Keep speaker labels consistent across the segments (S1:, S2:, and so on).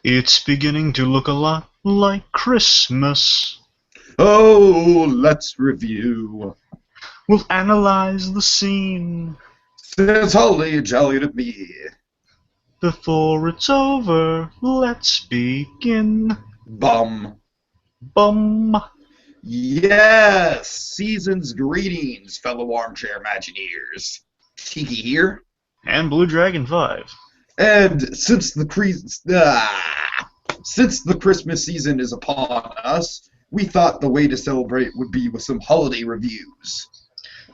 S1: It's beginning to look a lot like Christmas.
S2: Oh, let's review.
S1: We'll analyze the scene
S2: Says holly jolly to me.
S1: before it's over. Let's begin.
S2: Bum.
S1: Bum.
S2: Yes, season's greetings, fellow armchair Imagineers. Tiki here.
S1: And BlueDragonFive.
S2: And since the Christmas season is upon us, we thought the way to celebrate would be with some holiday reviews.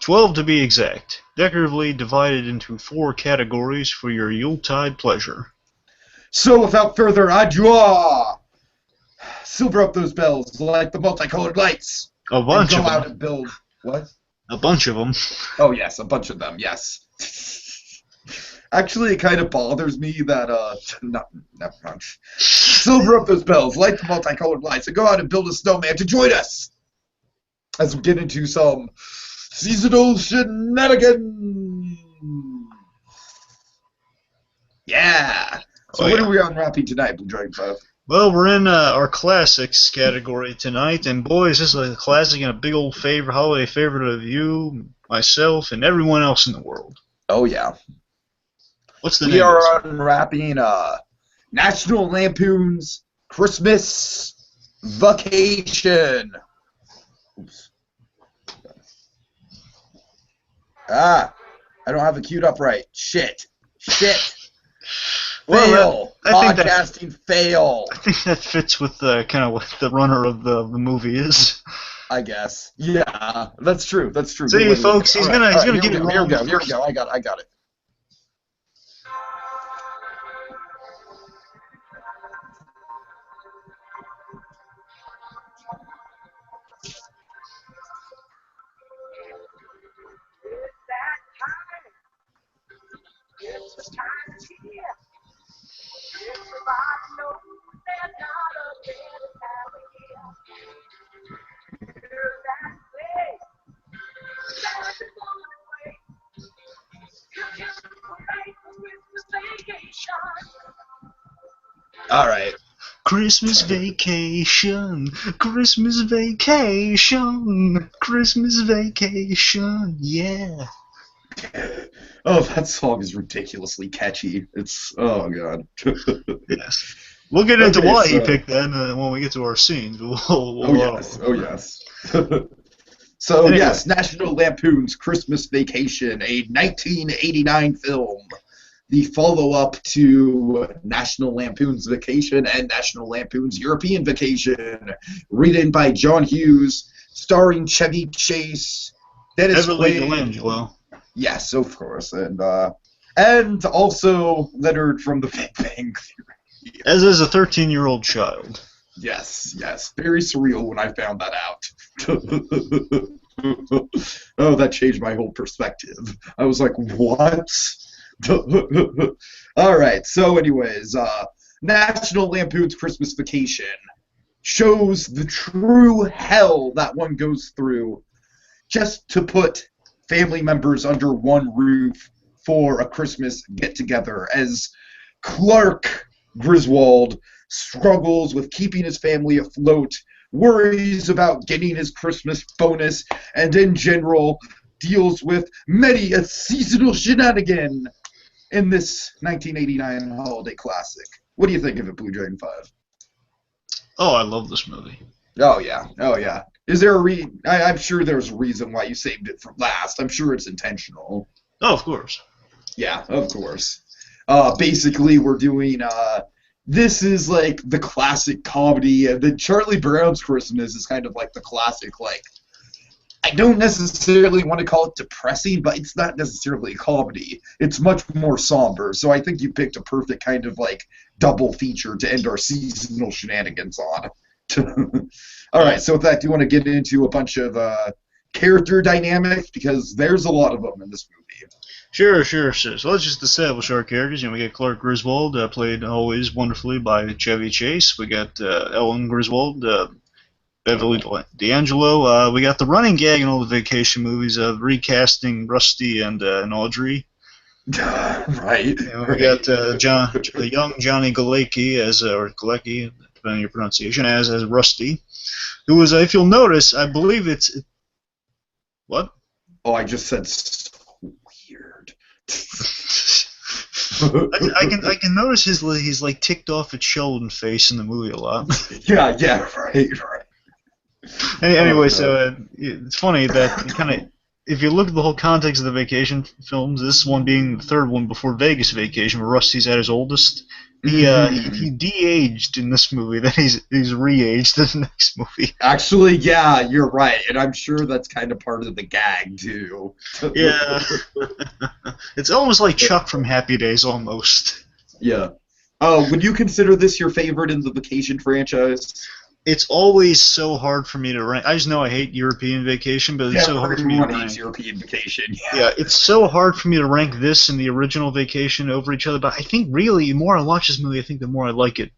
S1: 12 to be exact, decoratively divided into 4 categories for your Yuletide pleasure.
S2: So without further ado, silver up those bells like the multicolored lights.
S1: A bunch
S2: and
S1: of
S2: go out
S1: them.
S2: and build what?
S1: A bunch of them.
S2: Oh yes, a bunch of them. Yes. Actually, it kind of bothers me that not much. Silver up those bells, light the multicolored lights, and go out and build a snowman to join us as we get into some seasonal shenanigans. Yeah. So what are we unwrapping tonight, BlueDragonFive?
S1: Well, we're in our classics category tonight, and boys, this is a classic and a big old favorite, holiday favorite of you, myself, and everyone else in the world.
S2: Oh yeah.
S1: What's the name?
S2: We are unwrapping National Lampoon's Christmas Vacation. Oops. I don't have it queued up right. Shit.
S1: Well,
S2: Fail. Podcasting fail.
S1: I think that fits with kind of what the runner of the movie is.
S2: I guess. Yeah, that's true.
S1: See, folks, he's gonna get it wrong.
S2: Here we go. I got it. All right.
S1: Christmas vacation, Christmas vacation, Christmas vacation, yeah.
S2: Oh, that song is ridiculously catchy. It's, oh god.
S1: Yes. We'll get into why he picked that when we get to our scenes.
S2: Oh yes. So
S1: anyway.
S2: Yes, National Lampoon's Christmas Vacation, a 1989 film. The follow-up to National Lampoon's Vacation and National Lampoon's European Vacation, written by John Hughes, starring Chevy Chase, Dennis
S1: Beverly
S2: Quaid.
S1: D'Angelo.
S2: Yes, of course, and also Leonard from The Big Bang Theory.
S1: As is a 13-year-old child.
S2: Yes, very surreal when I found that out. Oh, that changed my whole perspective. I was like, what? Alright, so anyways, National Lampoon's Christmas Vacation shows the true hell that one goes through just to put family members under one roof for a Christmas get-together, as Clark Griswold struggles with keeping his family afloat, worries about getting his Christmas bonus, and in general deals with many a seasonal shenanigan in this 1989 holiday classic. What do you think of it, BlueDragonFive?
S1: Oh, I love this movie.
S2: Oh yeah. Is there a I'm sure there's a reason why you saved it for last. I'm sure it's intentional.
S1: Oh, of course.
S2: Yeah, of course. Basically, we're doing, this is like the classic comedy, and then Charlie Brown's Christmas is kind of like the classic, like, I don't necessarily want to call it depressing, but it's not necessarily a comedy. It's much more somber, so I think you picked a perfect kind of, like, double feature to end our seasonal shenanigans on. Alright, so with that, do you want to get into a bunch of character dynamics? Because there's a lot of them in this movie.
S1: Sure. So let's just establish our characters. We got Clark Griswold, played always wonderfully by Chevy Chase. We got Ellen Griswold, Beverly D'Angelo. We got the running gag in all the vacation movies of recasting Rusty and Audrey.
S2: Right,
S1: And we
S2: right.
S1: got young Johnny Galecki or Galecki, depending on your pronunciation, as Rusty, who was, if you'll notice, I believe it's what?
S2: Oh, I just said so weird.
S1: I can notice he's like ticked off at Sheldon face in the movie a lot.
S2: Yeah, yeah, right, right. Oh
S1: Anyway,
S2: god.
S1: so it's funny that kind of if you look at the whole context of the vacation films, this one being the third one before Vegas Vacation, where Rusty's at his oldest, he de-aged in this movie. Then he's re-aged in the next movie.
S2: Actually, yeah, you're right, and I'm sure that's kind of part of the gag too.
S1: Yeah, it's almost like Chuck from Happy Days, almost.
S2: Yeah. Oh, would you consider this your favorite in the Vacation franchise?
S1: It's always so hard for me to rank. I just know I hate European Vacation, but it's so hard for me to
S2: Everyone hates
S1: rank.
S2: European Vacation.
S1: Yeah, it's so hard for me to rank this and the original Vacation over each other. But I think really, the more I watch this movie, I think the more I like it.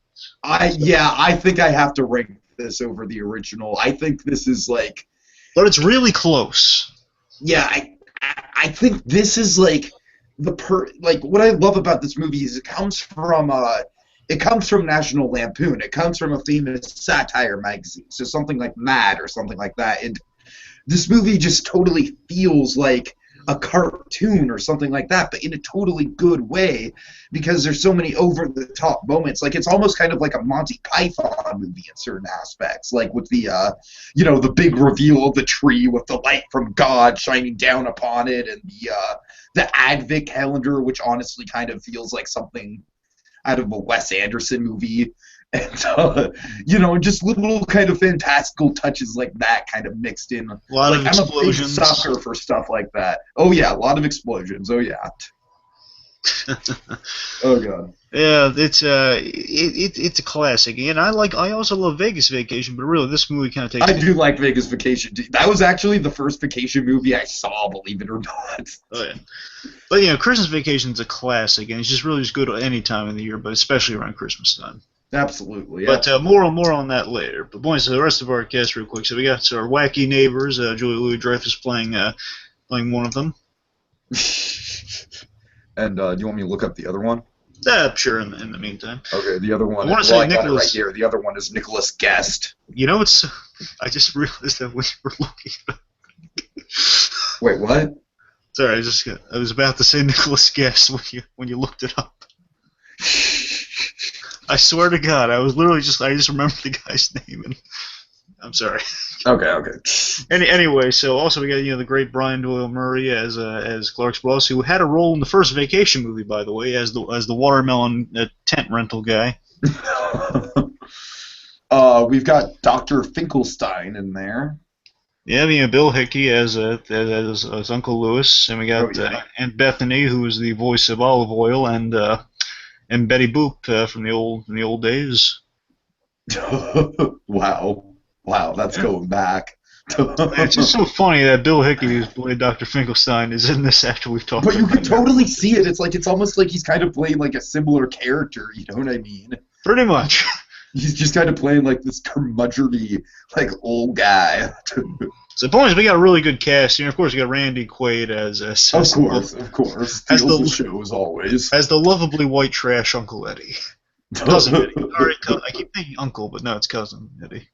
S2: I think I have to rank this over the original. I think this is like,
S1: But it's really close.
S2: yeah, I think this is like like what I love about this movie is it comes from National Lampoon. It comes from a famous satire magazine, so something like Mad or something like that. And this movie just totally feels like a cartoon or something like that, but in a totally good way because there's so many over the top moments. Like it's almost kind of like a Monty Python movie in certain aspects, like with the big reveal of the tree with the light from God shining down upon it, and the Advent calendar, which honestly kind of feels like something out of a Wes Anderson movie. And just little kind of fantastical touches like that kind of mixed in.
S1: A lot
S2: Like
S1: of
S2: I'm a big
S1: explosions.
S2: sucker for stuff like that. Oh yeah, a lot of explosions. Oh yeah. Oh god.
S1: Yeah, it's a classic, and I also love Vegas Vacation, but really this movie kind of takes.
S2: I do like Vegas Vacation. That was actually the first vacation movie I saw, believe it or not.
S1: Oh yeah, but Christmas Vacation's a classic, and it's just really just good at any time of the year, but especially around Christmas time.
S2: Absolutely,
S1: But
S2: absolutely.
S1: more on that later. But boys, so the rest of our cast real quick. So we got our wacky neighbors, Julie Louis-Dreyfus playing one of them.
S2: And do you want me to look up the other one?
S1: Sure. In the meantime,
S2: Okay, the other one.
S1: I want to
S2: Well,
S1: say
S2: I got it right
S1: Nicholas.
S2: here. The other one is Nicholas Guest.
S1: It's. I just realized that when you were looking.
S2: Wait, what?
S1: Sorry, I was about to say Nicholas Guest when you looked it up. I swear to God, I just remembered the guy's name, and I'm sorry.
S2: Okay.
S1: Anyway, so also we got the great Brian Doyle Murray as Clark's boss, who had a role in the first Vacation movie, by the way, as the watermelon tent rental guy.
S2: We've got Dr. Finkelstein in there.
S1: Yeah, Bill Hickey as Uncle Lewis, and we got Aunt Bethany, who is the voice of Olive Oil, and Betty Boop from the old days.
S2: Wow, that's going back.
S1: It's just so funny that Bill Hickey, who's played Dr. Finkelstein, is in this after we've talked
S2: But you
S1: about
S2: can
S1: it.
S2: totally see it. It's almost like he's kind of playing like a similar character. You know what I mean?
S1: Pretty much.
S2: He's just kind of playing like this curmudgeonly, like old guy.
S1: So the point is, we got a really good cast. Of course, we got Randy Quaid as
S2: Of course. Steals the show as always.
S1: as the lovably white trash Uncle Eddie. Cousin Eddie. Sorry, I keep thinking Uncle, but no, it's Cousin Eddie.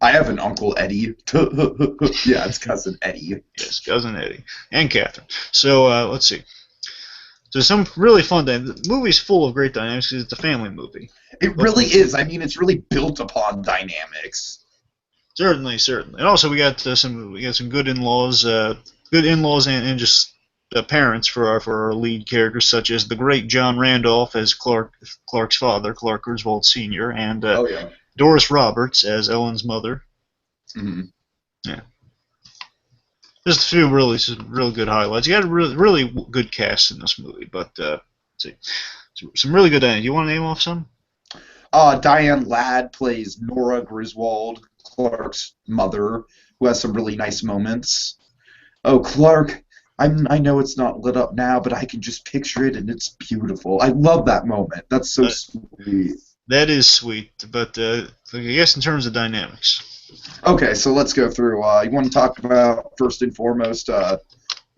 S2: I have an Uncle Eddie. Yeah, it's Cousin Eddie.
S1: Yes, Cousin Eddie. And Catherine. So, let's see. So some really fun dynamics. The movie's full of great dynamics because it's a family movie.
S2: It really is. I mean, it's really built upon dynamics.
S1: Certainly. And also we got some good in-laws, and just parents for our lead characters, such as the great John Randolph as Clark's father, Clark Griswold Sr., and Doris Roberts as Ellen's mother.
S2: Mm-hmm.
S1: Yeah. Just a few real good highlights. You got a really good cast in this movie, but let's see. Some really good names. You want to name off some?
S2: Diane Ladd plays Nora Griswold, Clark's mother, who has some really nice moments. Oh, Clark, I know it's not lit up now, but I can just picture it, and it's beautiful. I love that moment. That's so sweet.
S1: That is sweet, but I guess in terms of dynamics.
S2: Okay, so let's go through. You want to talk about, first and foremost,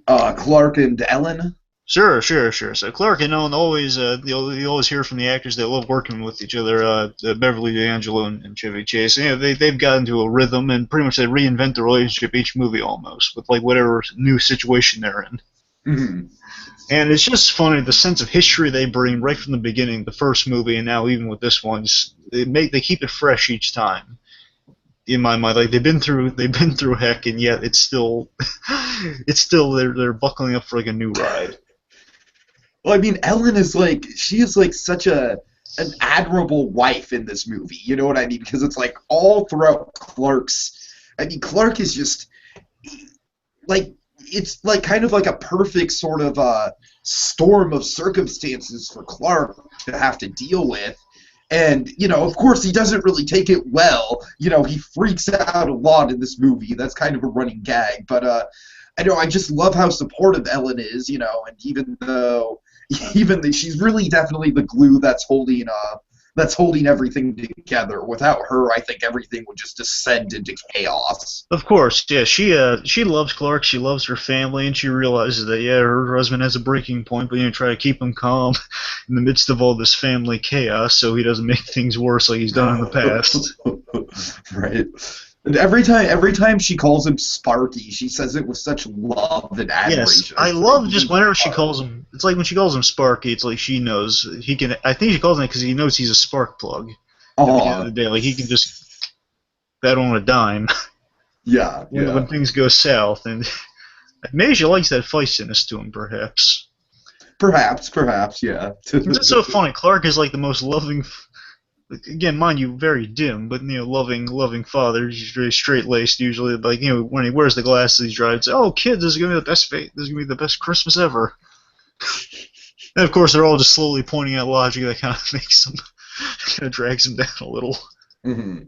S2: Clark and Ellen?
S1: Sure. So Clark and Ellen always, you always hear from the actors they love working with each other. Beverly D'Angelo and Chevy Chase. You know, they've got into a rhythm, and pretty much they reinvent the relationship each movie almost with like whatever new situation they're in.
S2: Hmm.
S1: And it's just funny the sense of history they bring right from the beginning, the first movie, and now even with this one, they keep it fresh each time. In my mind, like they've been through heck, and yet it's still it's still they're buckling up for like a new ride.
S2: Well, I mean, Ellen is like she is like such an admirable wife in this movie. You know what I mean? Because it's like all throughout Clark's. I mean, Clark is just like it's like kind of like a perfect sort of storm of circumstances for Clark to have to deal with. And, you know, of course, he doesn't really take it well. You know, he freaks out a lot in this movie. That's kind of a running gag. But I know I just love how supportive Ellen is, you know, and even though she's really definitely the glue that's holding everything together. Without her, I think everything would just descend into chaos.
S1: Of course, yeah, she loves Clark, she loves her family, and she realizes that yeah, her husband has a breaking point, but you know, try to keep him calm in the midst of all this family chaos, so he doesn't make things worse like he's done in the past.
S2: Right. And every time she calls him Sparky, she says it with such love and
S1: Yes,
S2: admiration.
S1: I love just whenever she calls him. It's like when she calls him Sparky. It's like she knows he can. I think she calls him because he knows he's a spark plug. At the end of the
S2: Oh,
S1: day, like he can just bet on a dime
S2: yeah,
S1: when
S2: yeah.
S1: things go south, and maybe she likes that feistiness to him, perhaps.
S2: Perhaps, yeah.
S1: It's just so funny. Clark is like the most loving. Again, mind you, very dim, but you know, loving father. He's very straight laced usually. Like you know, when he wears the glasses, he drives. Oh, kids, this is gonna be the best fate. This is gonna be the best Christmas ever. And of course, they're all just slowly pointing out logic that kind of makes him, kind of drags him down a little.
S2: Hmm.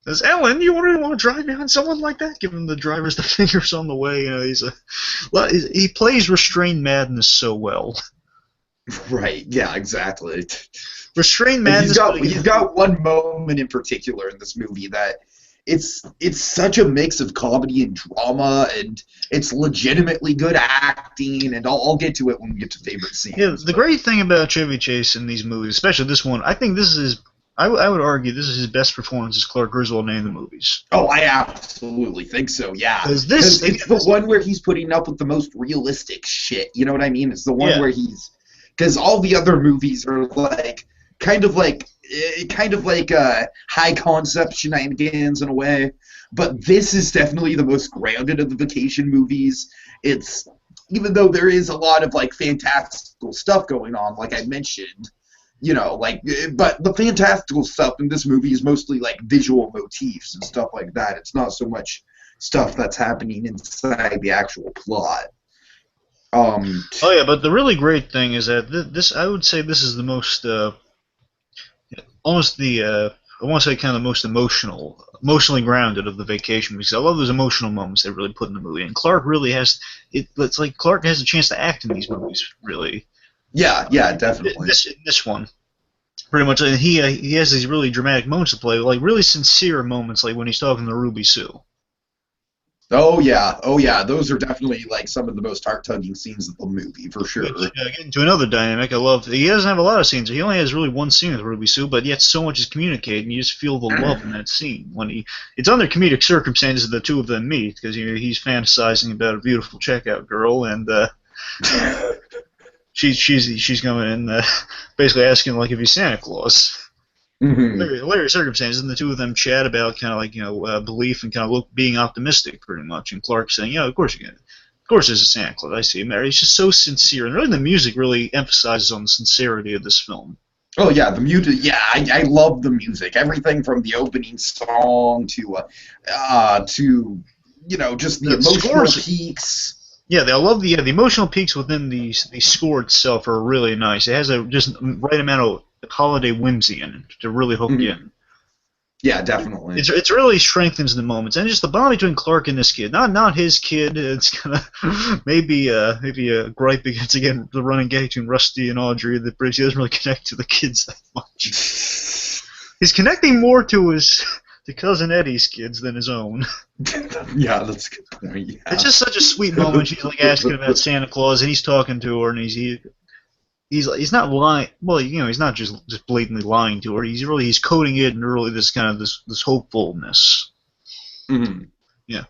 S1: Says, Ellen, you really want to drive behind someone like that? Give him the driver's the fingers on the way. You know, he plays restrained madness so well.
S2: Right, yeah, exactly.
S1: Restrained
S2: Like
S1: madness.
S2: he's got one moment in particular in this movie that it's such a mix of comedy and drama, and it's legitimately good acting, and I'll get to it when we get to favorite
S1: Yeah,
S2: scenes.
S1: the great thing about Chevy Chase in these movies, especially this one, I think this is his. I would argue this is his best performance as Clark Griswold in the movies.
S2: Oh, I absolutely think so, yeah.
S1: Because
S2: Because it's the one where he's putting up with the most realistic shit, you know what I mean? It's the one
S1: yeah,
S2: where because all the other movies are kind of like, high concept shenanigans in a way, but this is definitely the most grounded of the vacation movies. It's, even though there is a lot of like fantastical stuff going on, like I mentioned, you know, like, but the fantastical stuff in this movie is mostly like visual motifs and stuff like that. It's not so much stuff that's happening inside the actual plot.
S1: oh yeah, but the really great thing is that this I would say this is the most almost the I want to say kind of the most emotionally grounded of the vacation movies. I love those emotional moments they really put in the movie, and Clark really has it. It's like Clark has a chance to act in these movies, really.
S2: Yeah, definitely.
S1: This one, pretty much, and he has these really dramatic moments to play, like really sincere moments, like when he's talking to Ruby Sue.
S2: Oh yeah. Those are definitely like some of the most heart-tugging scenes of the movie, for sure.
S1: Which, getting to another dynamic, I love. He doesn't have a lot of scenes. He only has really one scene with Ruby Sue, but yet so much is communicated, and you just feel the love in that scene. It's under comedic circumstances the two of them meet, because you know, he's fantasizing about a beautiful checkout girl, and she's coming in, basically asking like if he's Santa Claus.
S2: Hmm.
S1: Hilarious circumstances, and the two of them chat about kind of like belief and kind of being optimistic, pretty much. And Clark saying, "Yeah, of course you can. Of course, there's a Santa Claus. I see him there." He's just so sincere, and really the music really emphasizes on the sincerity of this film.
S2: Oh yeah, the music. Yeah, I love the music. Everything from the opening song to you know, just the
S1: The
S2: emotional
S1: scores,
S2: peaks.
S1: yeah, I love the emotional peaks within the score itself are really nice. It has a just right amount of holiday whimsy in it to really hook you
S2: Mhm.
S1: in.
S2: Yeah, definitely.
S1: It's really strengthens the moments, and just the bond between Clark and this kid. Not his kid. It's kind of maybe a gripe against again the running gag between Rusty and Audrey that Bridge doesn't really connect to the kids that much. He's connecting more to his to cousin Eddie's kids than his own.
S2: Yeah, that's a good point. Yeah.
S1: It's just such a sweet moment. She's like asking about Santa Claus, and he's talking to her, and he's not lying. Well, he's not just blatantly lying to her. He's coding it in really this kind of this hopefulness.
S2: Mm-hmm.
S1: Yeah,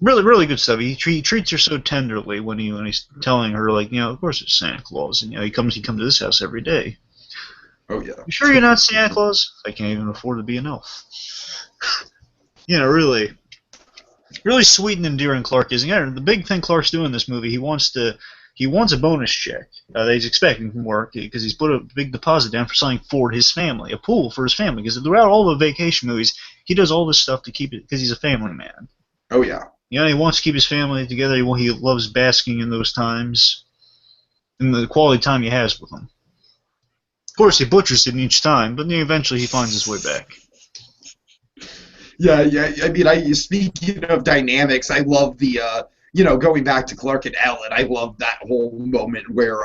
S1: really really good stuff. He treats her so tenderly when he's telling her like of course it's Santa Claus, and he comes to this house every day.
S2: Oh yeah.
S1: You sure you're not Santa Claus? I can't even afford to be an elf. Really. Really sweet and endearing Clark is. Again, the big thing Clark's doing in this movie, he wants a bonus check that he's expecting from work because he's put a big deposit down for something for his family, a pool for his family. Because throughout all the vacation movies, he does all this stuff to keep it because he's a family man.
S2: Oh yeah.
S1: He wants to keep his family together. He loves basking in those times and the quality time he has with them. Of course, he butchers it each time, but eventually he finds his way back.
S2: Yeah. I mean, speaking of dynamics, I love the, going back to Clark and Ellen. I love that whole moment where,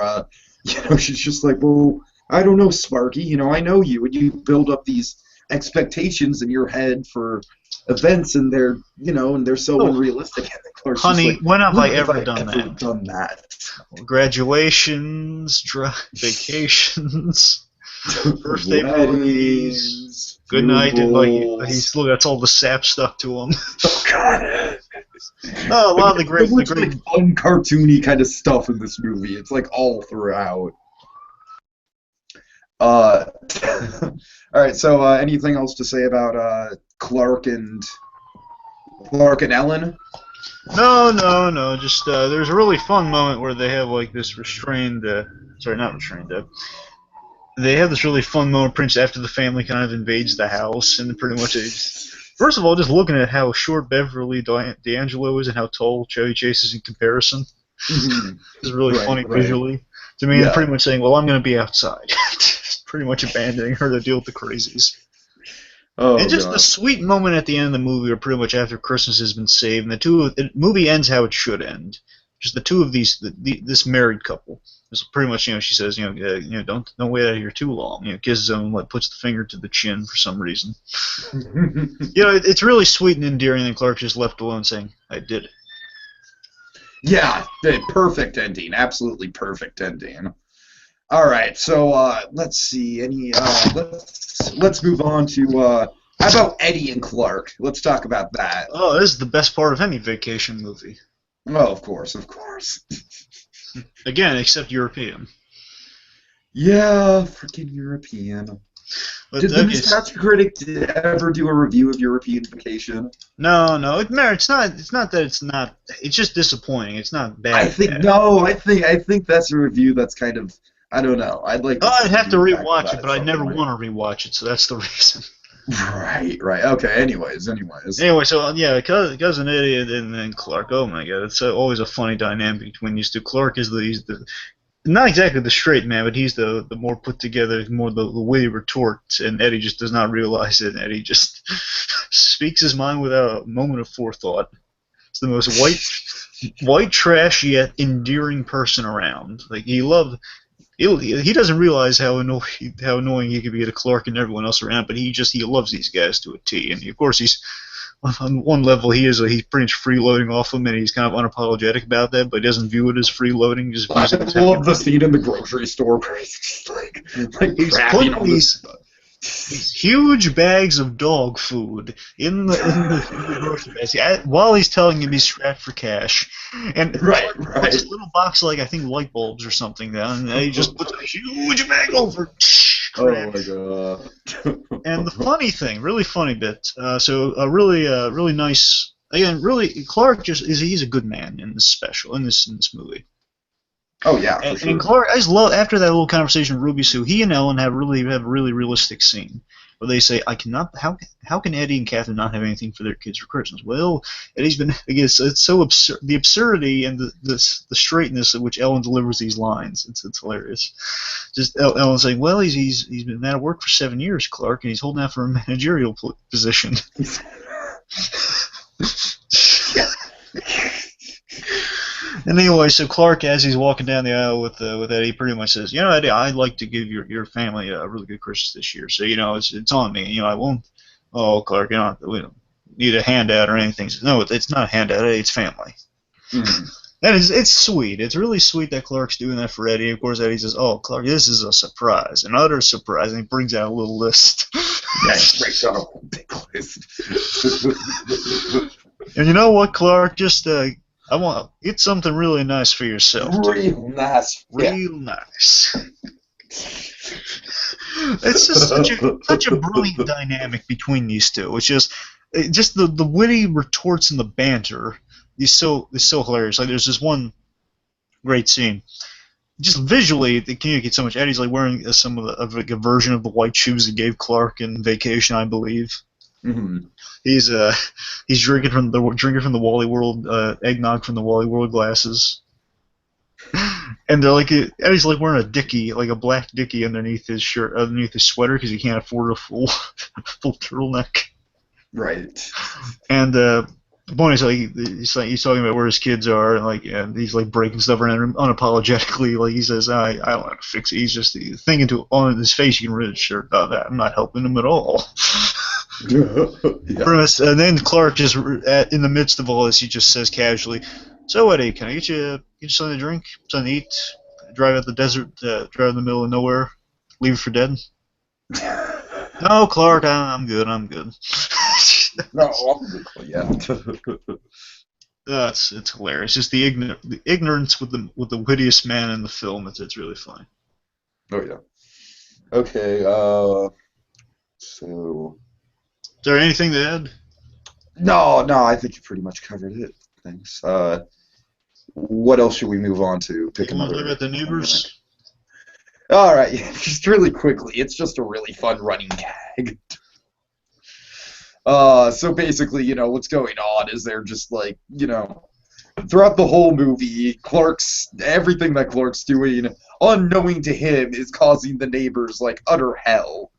S2: she's just like, well, I don't know, Sparky. I know you, and you build up these expectations in your head for events, and they're, and they're so unrealistic. And Clark's
S1: honey,
S2: just like,
S1: when have I ever
S2: done that?
S1: Graduations, vacations, birthday parties, good night, and that's all the sap stuff to him.
S2: Oh God!
S1: A lot of the great,
S2: like fun, cartoony kind of stuff in this movie. It's like all throughout. All right. So, anything else to say about Clark and Ellen?
S1: No. Just there's a really fun moment where they have like this they have this really fun moment, Prince, after the family kind of invades the house, and pretty much first of all, just looking at how short Beverly D'Angelo is and how tall Chevy Chase is in comparison, is really funny visually to me. Yeah. And pretty much saying, well, I'm going to be outside. Pretty much abandoning her to deal with the crazies. Oh, and just the sweet moment at the end of the movie, where pretty much after Christmas has been saved, and the movie ends how it should end. Just the two of this married couple. It's pretty much, she says, don't wait out here too long. Kisses him, puts the finger to the chin for some reason. It's really sweet and endearing. And Clark just left alone, saying, "I did it."
S2: Yeah, the perfect ending. Absolutely perfect ending. All right, so let's see. Let's move on to how about Eddie and Clark? Let's talk about that.
S1: Oh, this is the best part of any vacation movie.
S2: Oh, of course.
S1: Again, except European.
S2: Yeah, freaking European. But did the Nostalgia Critic ever do a review of European Vacation?
S1: No. It's not that it's not. It's just disappointing. It's not bad.
S2: I think that's a review that's kind of. I don't know. I'd
S1: have to rewatch it, but I never want to rewatch it, so that's the reason.
S2: Right. Okay. Anyways.
S1: Anyway, so yeah, cousin Eddie and then Clark. Oh my God, it's always a funny dynamic between these two. Clark is he's the not exactly the straight man, but he's the more put together, more the witty retort, and Eddie just does not realize it. And Eddie just speaks his mind without a moment of forethought. It's the most white trash yet endearing person around. Like he doesn't realize how annoying he could be to Clark and everyone else around, but he loves these guys to a T. And of course, he's on one level he's pretty much freeloading off them, and he's kind of unapologetic about that, but he doesn't view it as freeloading.
S2: I love the scene in the grocery store where he's just like
S1: he's putting these huge bags of dog food in the grocery basket while he's telling him he's strapped for cash. And
S2: right.
S1: Puts a little box of, I think, light bulbs or something down, and he just puts a huge bag over.
S2: Oh my God.
S1: And the funny thing, really funny bit, so a really nice, again, really, Clark he's a good man in this special, in this movie.
S2: Oh yeah, for sure.
S1: And Clark, I just love, after that little conversation with Ruby Sue, he and Ellen have a really realistic scene where they say, how can Eddie and Catherine not have anything for their kids for Christmas? Well, Eddie's been, I guess it's so absurd, the absurdity and the straightness at which Ellen delivers these lines. It's hilarious. Just Ellen saying, well, he's been out of work for 7 years, Clark, and he's holding out for a managerial position. And anyway, so Clark, as he's walking down the aisle with Eddie, pretty much says, Eddie, I'd like to give your family a really good Christmas this year. So, it's on me. I won't Oh, Clark, we don't need a handout or anything. He says, no, it's not a handout. It's family.
S2: Mhm.
S1: And it's sweet. It's really sweet that Clark's doing that for Eddie. Of course, Eddie says, "Oh, Clark, this is a surprise, an utter surprise," and he brings out a little list.
S2: Yeah, he breaks out a whole big list.
S1: And you know what, Clark? Just I want get something really nice for yourself too.
S2: Real nice. Yeah.
S1: Real nice. It's just such a brilliant dynamic between these two. It's just the witty retorts and the banter is so hilarious. Like there's this one great scene. Just visually, they communicate so much. Eddie's like wearing some like a version of the white shoes he gave Clark in Vacation, I believe.
S2: Mhm.
S1: He's he's drinking from the Wally World eggnog from the Wally World glasses. And they're like Eddie's like wearing a dickie, like a black dickie underneath his shirt, underneath his sweater, because he can't afford a full full turtleneck.
S2: Right.
S1: And the point is he's talking about where his kids are, and he's like breaking stuff around him unapologetically. Like he says, I don't have to fix it. He's just thinking on his face, you can read his shirt. I'm not helping him at all.
S2: Yeah.
S1: And then Clark just in the midst of all this, he just says casually, "So Eddie, can I get you something to drink, something to eat? Drive out the desert, drive in the middle of nowhere, leave it for dead?" No, Clark, I'm good. I'm good.
S2: No, yeah.
S1: It's hilarious. Just the ignorance with the wittiest man in the film. It's really funny.
S2: Oh yeah. Okay. So.
S1: Is there anything to add?
S2: No, no, I think you pretty much covered it. Thanks. What else should we move on to? Pick
S1: You want to
S2: another.
S1: talk about the neighbors?
S2: All right, yeah, just really quickly. It's just a really fun running gag. So basically, what's going on is they're just like, throughout the whole movie, everything that Clark's doing, unknowing to him, is causing the neighbors like utter hell.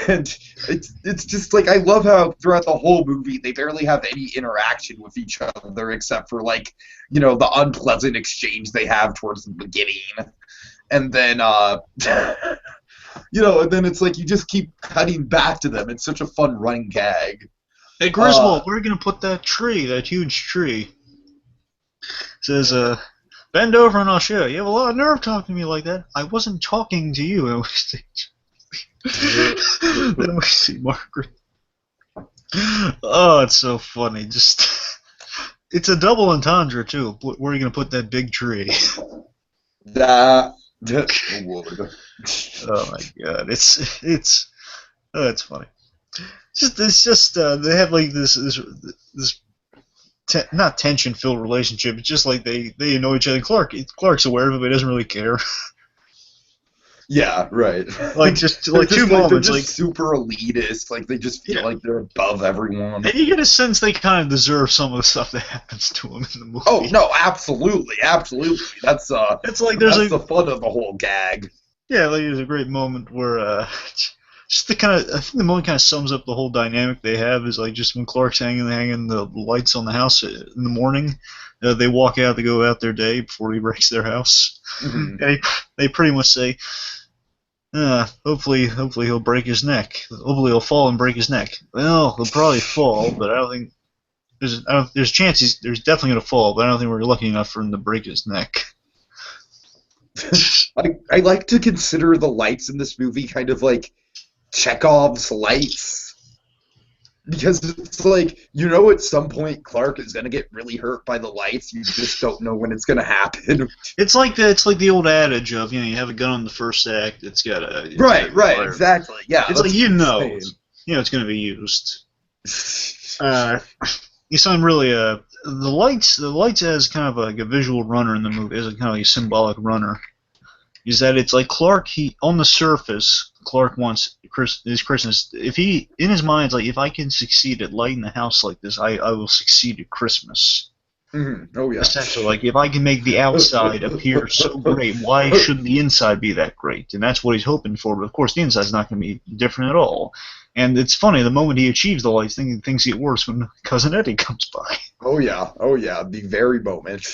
S2: And it's just like I love how throughout the whole movie they barely have any interaction with each other except for like the unpleasant exchange they have towards the beginning, and then and then it's like you just keep cutting back to them. It's such a fun running gag.
S1: Hey Griswold, where are you gonna put that tree? That huge tree? Says bend over and I'll show you. You have a lot of nerve talking to me like that. I wasn't talking to you. Then we see Margaret. Oh, it's so funny. Just it's a double entendre too. Where are you gonna put that big tree?
S2: That would.
S1: Oh my god, it's it's funny. It's just they have like this not tension filled relationship. It's just like they annoy each other. Clark's aware of it, but he doesn't really care.
S2: Yeah, right.
S1: Like just like two moments,
S2: they're
S1: like
S2: just super elitist. Like they just feel
S1: yeah.
S2: like they're above everyone.
S1: And you get a sense they kind of deserve some of the stuff that happens to them in the movie.
S2: Oh no, absolutely, absolutely. That's
S1: It's like
S2: that's the fun of the whole gag.
S1: yeah, like there's a great moment where just I think the moment kind of sums up the whole dynamic they have is like just when Clark's hanging the lights on the house in the morning, they walk out to go out their day before he breaks their house,
S2: Mhm.
S1: and they pretty much say, hopefully he'll break his neck. Hopefully he'll fall and break his neck. Well, he'll probably fall, but I don't think there's chances. There's definitely gonna fall, but I don't think we're lucky enough for him to break his neck.
S2: I like to consider the lights in this movie kind of like Chekhov's lights. Because it's like, at some point Clark is gonna get really hurt by the lights. You just don't know when it's gonna happen.
S1: It's like the old adage of you have a gun on the first act. It's got a
S2: Right,
S1: fire.
S2: exactly. Yeah,
S1: It's like
S2: insane.
S1: it's going to be used. You sound really the lights as kind of like a visual runner in the movie, as a kind of like a symbolic runner. Is that it's like Clark? On the surface, Clark wants his Christmas. If in his mind, it's like if I can succeed at lighting the house like this, I will succeed at Christmas.
S2: Oh yeah.
S1: Essentially, like, if I can make the outside appear so great, why shouldn't the inside be that great? And that's what he's hoping for. But of course, the inside's not going to be different at all. And it's funny, the moment he achieves the lights, things get worse when Cousin Eddie comes by.
S2: Oh yeah, the very moment.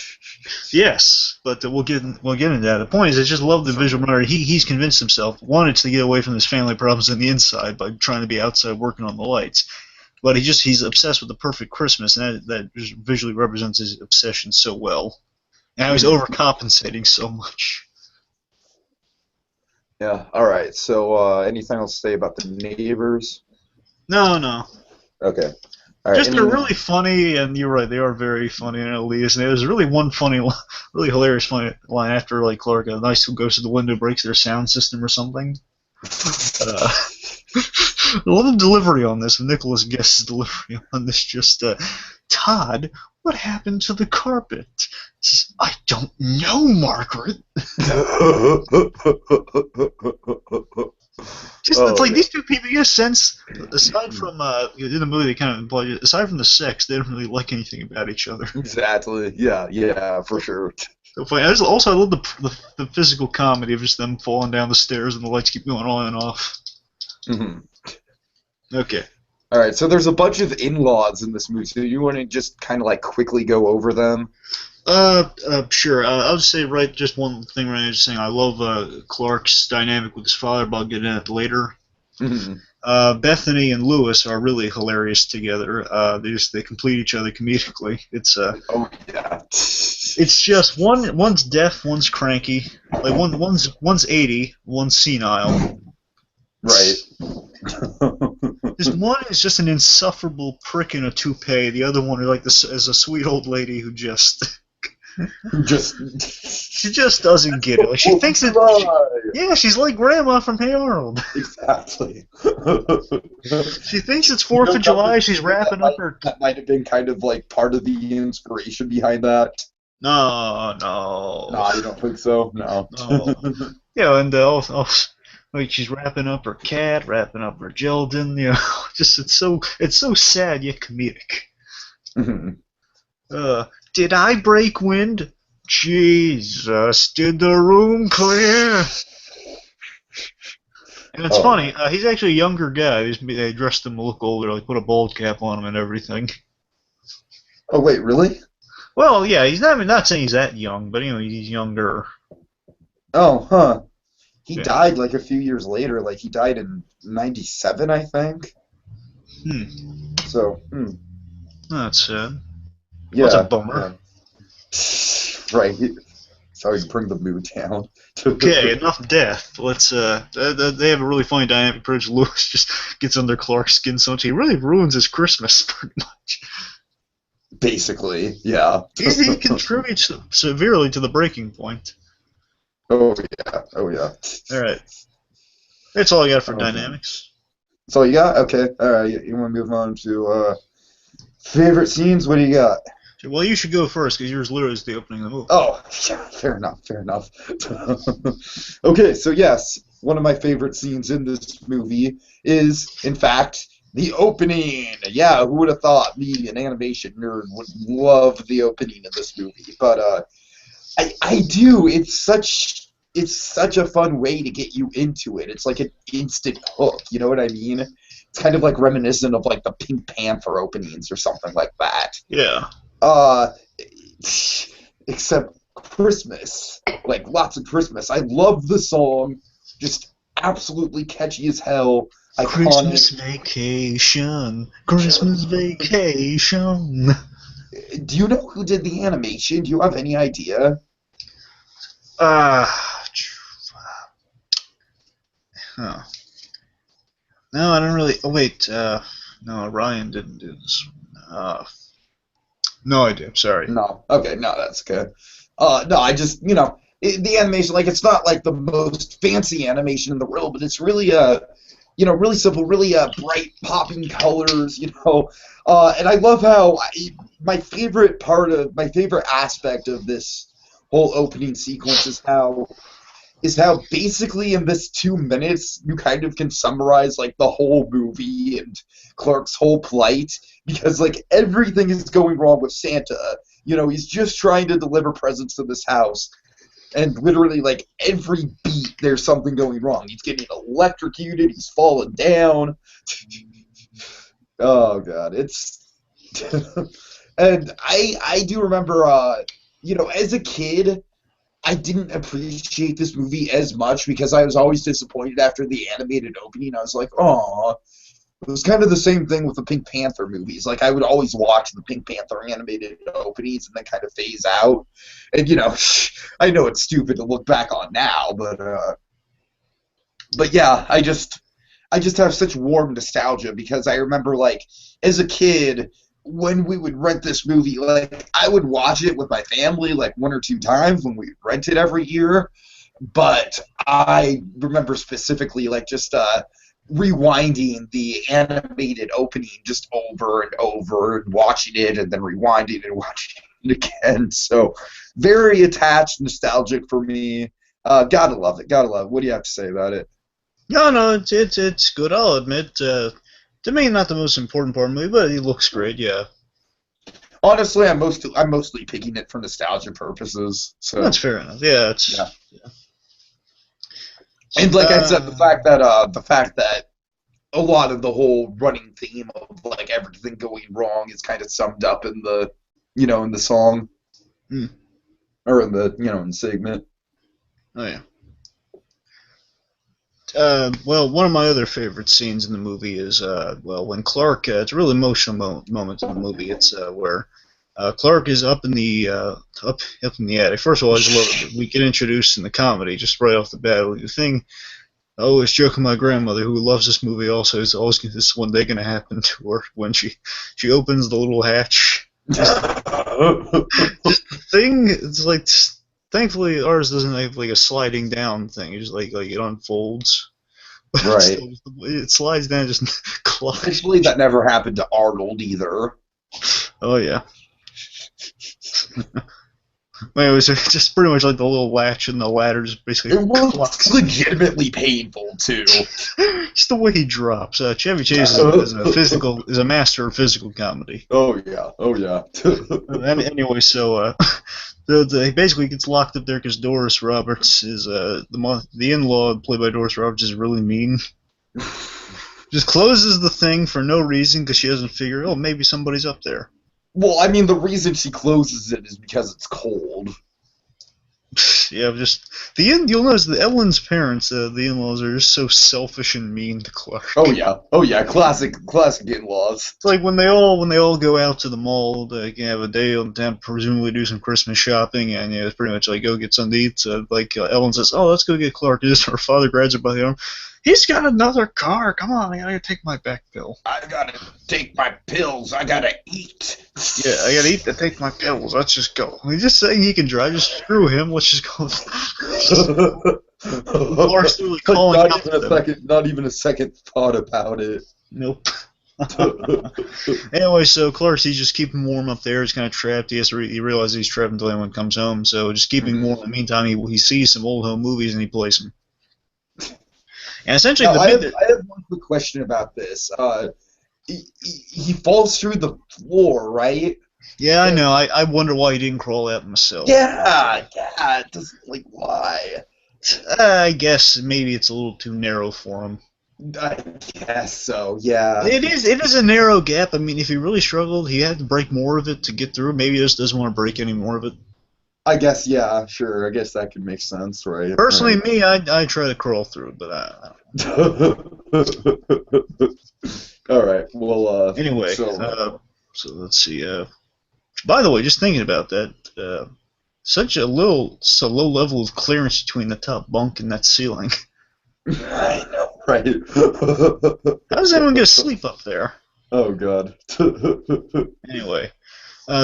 S1: Yes, but we'll get into that. The point is, I just love the visual matter. He's convinced himself, one, it's to get away from his family problems on the inside by trying to be outside working on the lights. But he's obsessed with the perfect Christmas, and that just visually represents his obsession so well. And how he's overcompensating so much.
S2: Yeah. All right. So, anything else to say about the neighbors?
S1: No.
S2: Okay. All right.
S1: Just they're really funny, and you're right, they are very funny and elitist. And there's really one funny, really hilarious funny line after, like, Clark, a nice who goes to the window, breaks their sound system or something. I love the delivery on this, Nicholas Guest's delivery on this. Just, Todd, what happened to the carpet? Says, I don't know, Margaret. Just it's like these two people, you get a sense, aside from in the movie, they kind of imply, aside from the sex, they don't really like anything about each other.
S2: Exactly. Yeah, for sure.
S1: So funny. I love the physical comedy of just them falling down the stairs and the lights keep going on and off.
S2: Mm-hmm.
S1: Okay.
S2: All right. So there's a bunch of in-laws in this movie. So you want to just kind of like quickly go over them?
S1: Sure. I'll just say just one thing right now, just saying I love Clark's dynamic with his father, but I'll get into it later.
S2: Mm-hmm.
S1: Bethany and Lewis are really hilarious together. They complete each other comedically. It's
S2: Oh yeah.
S1: It's just one's deaf, one's cranky. Like one's 80, one's senile.
S2: Right.
S1: Just one is just an insufferable prick in a toupee. The other one is a sweet old lady who just she just doesn't get it. Like she thinks she's like Grandma from Hey Arnold.
S2: Exactly.
S1: She thinks it's 4th of July. She's wrapping up her.
S2: That might have been kind of like part of the inspiration behind that.
S1: No.
S2: No, you don't think so? No.
S1: Yeah, and also, like she's wrapping up her cat, wrapping up her Geldin. Just it's so sad yet comedic.
S2: Mm-hmm.
S1: Did I break wind? Jesus, did the room clear? And it's funny. He's actually a younger guy. They dressed him to look older, like put a bald cap on him and everything.
S2: Oh wait, really?
S1: Well, yeah, I'm not saying he's that young, but he's younger.
S2: Oh, huh. He died like a few years later. Like he died in '97, I think. So,
S1: That's sad.
S2: Yeah.
S1: That's a bummer.
S2: Yeah. Right. Sorry to bring the mood down.
S1: Okay, enough death. Let's. They have a really funny dynamic. Prince Lewis just gets under Clark's skin so much he really ruins his Christmas pretty much.
S2: Basically, yeah.
S1: He contributes severely to the breaking point.
S2: Oh yeah.
S1: All right. That's all I got for dynamics.
S2: That's all you got? Okay. All right. You want to move on to favorite scenes? What do you got?
S1: Well, you should go first because yours literally is the opening of the movie.
S2: Oh, yeah, fair enough. Okay, so yes, one of my favorite scenes in this movie is, in fact, the opening. Yeah, who would have thought me, an animation nerd, would love the opening of this movie? But I do. It's such a fun way to get you into it. It's like an instant hook. You know what I mean? It's kind of like reminiscent of like the Pink Panther openings or something like that.
S1: Yeah.
S2: Except Christmas, like lots of Christmas. I love the song, just absolutely catchy as hell. Iconic.
S1: Christmas vacation.
S2: Do you know who did the animation? Do you have any idea?
S1: No, I don't really. Oh wait, no, Ryan didn't do this. No idea. I'm sorry.
S2: No. Okay. No, that's good. No, I just the animation, like it's not like the most fancy animation in the world, but it's really really simple, really bright, popping colors, and I love how my favorite aspect of this whole opening sequence is how basically in this 2 minutes you kind of can summarize like the whole movie and Clark's whole plight, because like everything is going wrong with Santa, He's just trying to deliver presents to this house, and literally, like, every beat, there's something going wrong. He's getting electrocuted. He's falling down. Oh God, it's and I do remember, as a kid, I didn't appreciate this movie as much because I was always disappointed after the animated opening. I was like, oh, it was kind of the same thing with the Pink Panther movies. Like, I would always watch the Pink Panther animated openings and then kind of phase out. And, I know it's stupid to look back on now, but yeah, I just have such warm nostalgia because I remember, like, as a kid, when we would rent this movie, like, I would watch it with my family, like, one or two times when we rent it every year. But I remember specifically, like, just rewinding the animated opening just over and over and watching it and then rewinding and watching it again. So very attached, nostalgic for me. Gotta love it. Gotta love it. What do you have to say about it?
S1: No, it's good. I'll admit. To me, not the most important part of the movie, but it looks great. Yeah,
S2: Honestly, I'm mostly picking it for nostalgia purposes. So
S1: that's fair enough. Yeah, it's
S2: yeah. And like I said, the fact that a lot of the whole running theme of, like, everything going wrong is kind of summed up in the song,
S1: hmm.
S2: or in the segment.
S1: Oh yeah. Well, one of my other favorite scenes in the movie is when Clark. It's a really emotional moment in the movie. It's where Clark is up in the up in the attic. First of all, I just love it. We get introduced in the comedy just right off the bat. The thing I always joke with my grandmother, who loves this movie also, is always this one day going to happen to her when she opens the little hatch. Just the thing. It's like. Thankfully, ours doesn't have like a sliding down thing. It's just like it unfolds.
S2: Right.
S1: It slides down, just collides.
S2: Thankfully, that never happened to Arnold either.
S1: Oh yeah. It was just pretty much like the little latch and the ladder just basically.
S2: It was legitimately painful too.
S1: Just the way he drops. Chevy Chase is a master of physical comedy.
S2: Oh yeah. Oh yeah.
S1: Anyway, so. He basically gets locked up there because Doris Roberts is the in-law played by Doris Roberts is really mean. Just closes the thing for no reason because she doesn't figure, oh, maybe somebody's up there.
S2: Well, I mean, the reason she closes it is because it's cold.
S1: Yeah, just you'll notice that Ellen's parents, the in-laws, are just so selfish and mean to Clark.
S2: Oh yeah, classic in-laws.
S1: It's like when they all go out to the mall, they can have a day on them, presumably do some Christmas shopping, and it's pretty much like go get something to eat. Ellen says, "Oh, let's go get Clark." Just her father grabs her by the arm. He's got another car. Come on, I gotta take my back pill.
S2: I gotta take my pills. I gotta eat.
S1: Yeah, I gotta eat to take my pills. Let's just go. He's just saying he can drive. Just screw him. Let's just go. Clark's really calling
S2: not even a second thought about it.
S1: Nope. Anyway, so Clark's he's just keeping warm up there. He's kind of trapped. He realizes he's trapped until anyone comes home. So just keeping warm. In the meantime, he sees some old home movies and he plays them. And essentially,
S2: I have one quick question about this. He falls through the floor, right?
S1: Yeah, I know. I wonder why he didn't crawl out myself.
S2: Yeah. It doesn't, like, why?
S1: I guess maybe it's a little too narrow for him.
S2: I guess so. Yeah.
S1: It is a narrow gap. I mean, if he really struggled, he had to break more of it to get through. Maybe he just doesn't want to break any more of it.
S2: I guess, yeah, sure. I guess that could make sense, right?
S1: Personally, me, I try to crawl through it, but I
S2: don't know. All right. Well.
S1: Anyway, so let's see. By the way, just thinking about that, such a low level of clearance between the top bunk and that ceiling.
S2: I know, right?
S1: How does anyone get asleep up there?
S2: Oh God.
S1: Anyway.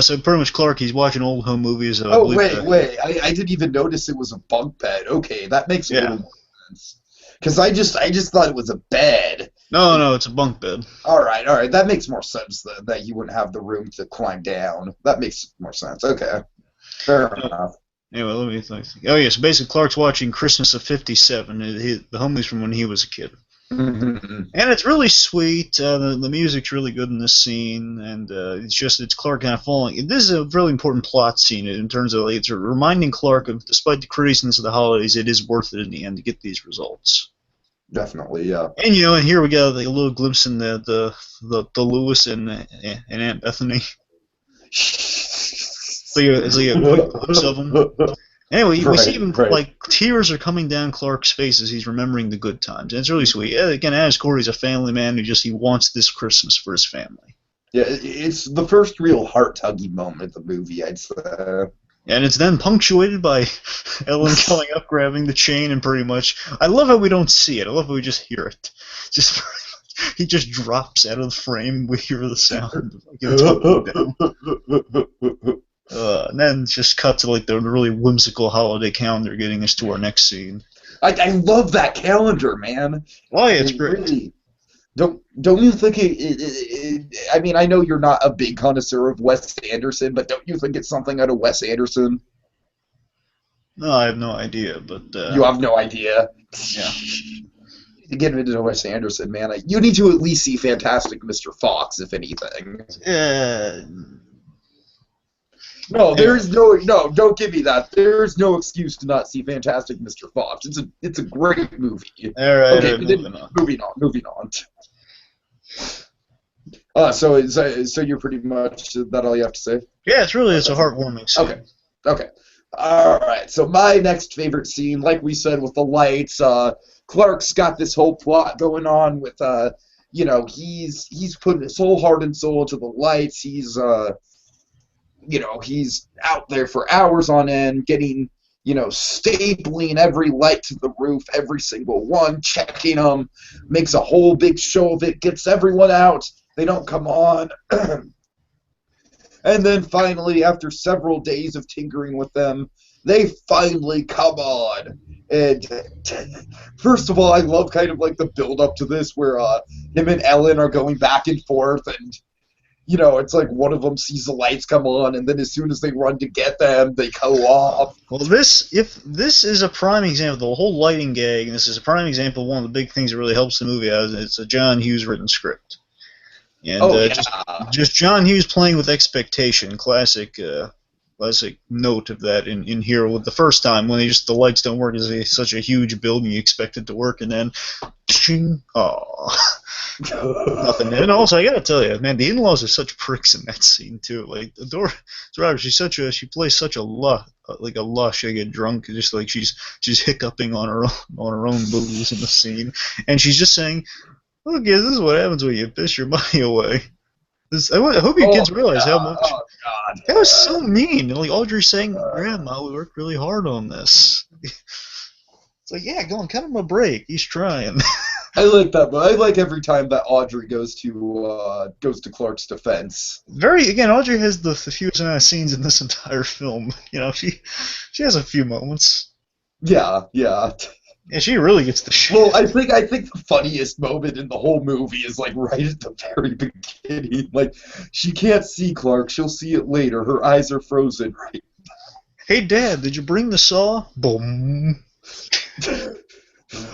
S1: So pretty much Clark, he's watching old home movies.
S2: Wait! I didn't even notice it was a bunk bed. Okay, that makes a little more sense. Because I just thought it was a bed.
S1: No, it's a bunk bed.
S2: All right, that makes more sense then, that you wouldn't have the room to climb down. That makes more sense. Okay, fair enough.
S1: Anyway, let me think. Oh yeah, so basically Clark's watching Christmas of '57. The home movies from when he was a kid.
S2: Mhm.
S1: And it's really sweet. The music's really good in this scene, and it's Clark kind of falling. This is a really important plot scene in terms of it's reminding Clark of, despite the craziness of the holidays, it is worth it in the end to get these results.
S2: Definitely, yeah.
S1: And and here we got like, a little glimpse in the Lewis and Aunt Bethany. It's like a quick glimpse of them. Anyway, we see
S2: Right,
S1: him
S2: right.
S1: like tears are coming down Clark's face as he's remembering the good times, and it's really sweet. Again, as Corey's a family man he wants this Christmas for his family,
S2: Yeah, it's the first real heart-tugging moment of the movie, I'd say.
S1: and it's then punctuated by Ellen coming up, grabbing the chain, and pretty much. I love how we don't see it. I love how we just hear it. Just he just drops out of the frame. We hear the sound of like, him tugging down. And then just cut to like the really whimsical holiday calendar, getting us to our next scene.
S2: I love that calendar, man.
S1: Oh yeah, it's
S2: I
S1: great.
S2: really don't you think I mean, I know you're not a big connoisseur of Wes Anderson, but don't you think it's something out of Wes Anderson?
S1: No, I have no idea, but
S2: You have no idea.
S1: yeah.
S2: To get into Wes Anderson, man, you need to at least see Fantastic Mr. Fox, if anything.
S1: Uh,
S2: No,
S1: anyway.
S2: there's no. Don't give me that. There's no excuse to not see Fantastic Mr. Fox. It's a great movie.
S1: All right,
S2: Okay,
S1: moving on.
S2: moving on. So you're pretty much that all you have to say?
S1: Yeah, it's a heartwarming scene.
S2: Okay. All right. So my next favorite scene, like we said, with the lights, Clark's got this whole plot going on with, he's putting his whole heart and soul into the lights. He's out there for hours on end, getting, stapling every light to the roof, every single one, checking them, makes a whole big show of it, gets everyone out. They don't come on. And then finally, after several days of tinkering with them, they finally come on. And first of all, I love kind of like the build up to this where him and Ellen are going back and forth, and it's like one of them sees the lights come on, and then as soon as they run to get them, they go off.
S1: Well, this is a prime example, the whole lighting gag, and this is a prime example of one of the big things that really helps the movie out. It's a John Hughes written script. And
S2: Yeah.
S1: just John Hughes playing with expectation, classic note of that in here with the first time when the lights don't work is such a huge building you expect it to work and then shing, nothing. And also I gotta tell you, man, the in-laws are such pricks in that scene too. Like Dora, she plays such a lush. She get drunk, just like she's hiccuping on her own booze in the scene, and she's just saying, "Look, this is what happens when you piss your money away." I hope you kids realize how much.
S2: Oh, God.
S1: That was so mean. Like Audrey saying, "Grandma, we worked really hard on this." It's like, yeah, go on, cut him a break. He's trying.
S2: I like that, but I like every time that Audrey goes to Clark's defense.
S1: Audrey has the fewest amount of scenes in this entire film. She has a few moments.
S2: Yeah.
S1: And she really gets the shit.
S2: Well, I think the funniest moment in the whole movie is like right at the very beginning. Like she can't see Clark; she'll see it later. Her eyes are frozen. Right.
S1: Hey, Dad, did you bring the saw? Boom.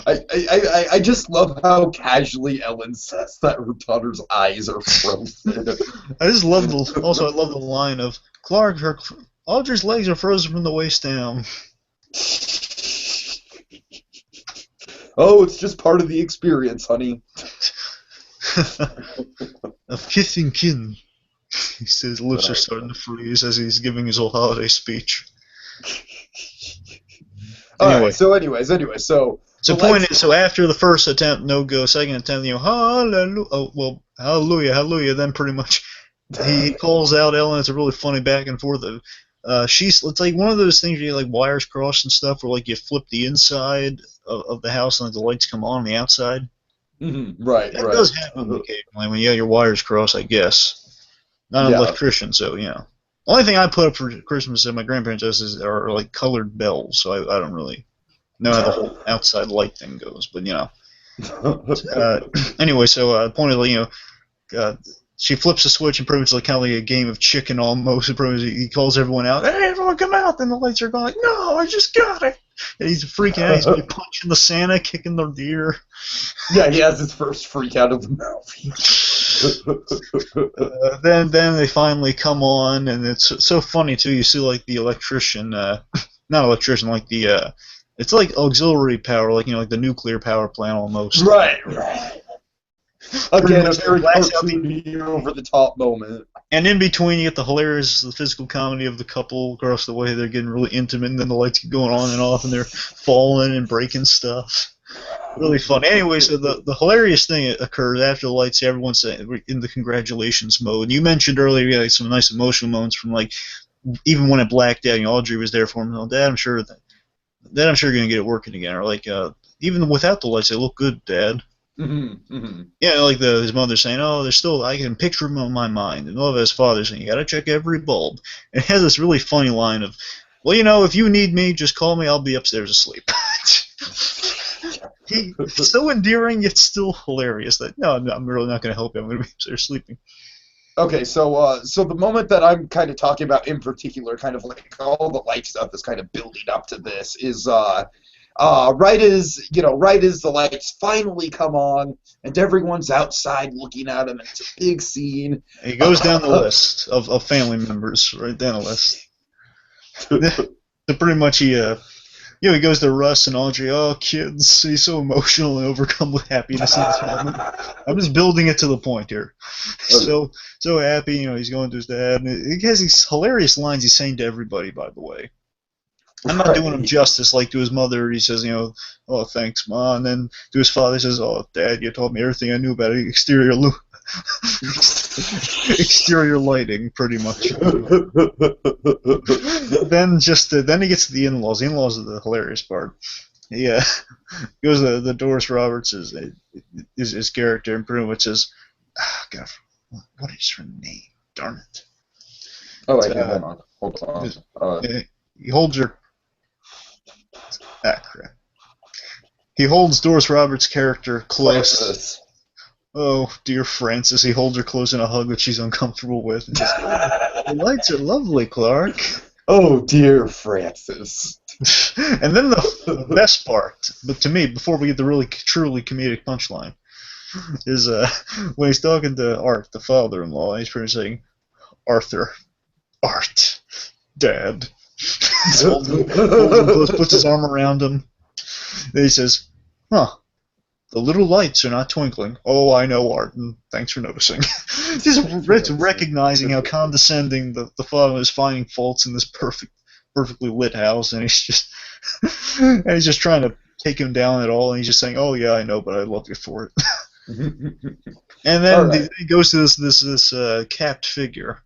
S2: I just love how casually Ellen says that her daughter's eyes are frozen.
S1: I love the line of Clark. Audrey's legs are frozen from the waist down.
S2: Oh, it's just part of the experience, honey.
S1: Of kissing kin. He says lips are starting to freeze as he's giving his whole holiday speech.
S2: Anyway. So
S1: after the first attempt, no go. Second attempt, hallelujah. Then pretty much he calls out Ellen. It's a really funny back and forth. It's like one of those things where you like wires cross and stuff, where like you flip the inside of the house and like, the lights come on the outside.
S2: Mm-hmm. Right.
S1: That does happen occasionally when your wires cross, I guess. Not an electrician, so Only thing I put up for Christmas at my grandparents' house are like colored bells, so I don't really know how the whole outside light thing goes, but anyway, so pointedly, she flips a switch and pretty much like kind of like a game of chicken almost. And pretty much he calls everyone out. Hey, everyone, come out! Then the lights are going like, no, I just got it. And he's freaking out. He's like punching the Santa, kicking the deer.
S2: Yeah, he has his first freak out of the movie.
S1: Then they finally come on, and it's so funny too. You see like the electrician, not electrician, like the it's like auxiliary power, like like the nuclear power plant almost.
S2: Right. Again, a very cartoony, over-the-top moment.
S1: And in between, you get the hilarious, the physical comedy of the couple across the way. They're getting really intimate, and then the lights keep going on and off, and they're falling and breaking stuff. Really fun. Anyway, so the hilarious thing occurs after the lights. Everyone's in the congratulations mode. You mentioned earlier you had some nice emotional moments from like even when it blacked out. Audrey was there for him. Oh, Dad, I'm sure you're gonna get it working again. Or like even without the lights, they look good, Dad. Yeah, like his mother saying, "Oh, there's still I can picture him on my mind," and all of his father saying, "You got to check every bulb." And it has this really funny line of, "Well, if you need me, just call me. I'll be upstairs asleep." It's so endearing yet still hilarious. That no, I'm really not going to help you. I'm going to be upstairs sleeping.
S2: Okay, so the moment that I'm kind of talking about in particular, kind of like all the light stuff is kind of building up to this, is right as the lights finally come on and everyone's outside looking at him, and it's a big scene.
S1: He goes down the list of family members, right down the list. So pretty much he goes to Russ and Audrey. Oh, kids, he's so emotional and overcome with happiness in this moment. I'm just building it to the point here. So happy, he's going to his dad, and he has these hilarious lines he's saying to everybody. By the way, I'm not doing him justice. Like to his mother, he says, "Oh, thanks, Ma," and then to his father, he says, "Oh, Dad, you taught me everything I knew about exterior lighting, pretty much." Then he gets to the in-laws. The in-laws are the hilarious part. He goes to the Doris Roberts is his character, and pretty much says, "God, what is her name? Darn it!"
S2: Oh, wait, hold on.
S1: He holds her. Crap. He holds Doris Roberts' character close.
S2: Francis.
S1: Oh, dear Francis. He holds her close in a hug that she's uncomfortable with. And just, the lights are lovely, Clark.
S2: Oh, dear Francis.
S1: And then the best part, but to me, before we get the really truly comedic punchline, is when he's talking to Art, the father-in-law, he's pretty much saying, "Arthur, Art, Dad." He's holding him close, puts his arm around him. Then he says, "Huh, the little lights are not twinkling. Oh, I know, Art, and thanks for noticing." Just recognizing how condescending the father is, finding faults in this perfectly lit house, and he's just trying to take him down at all, and he's just saying, "Oh yeah, I know, but I love you for it." And then he goes to this capped figure.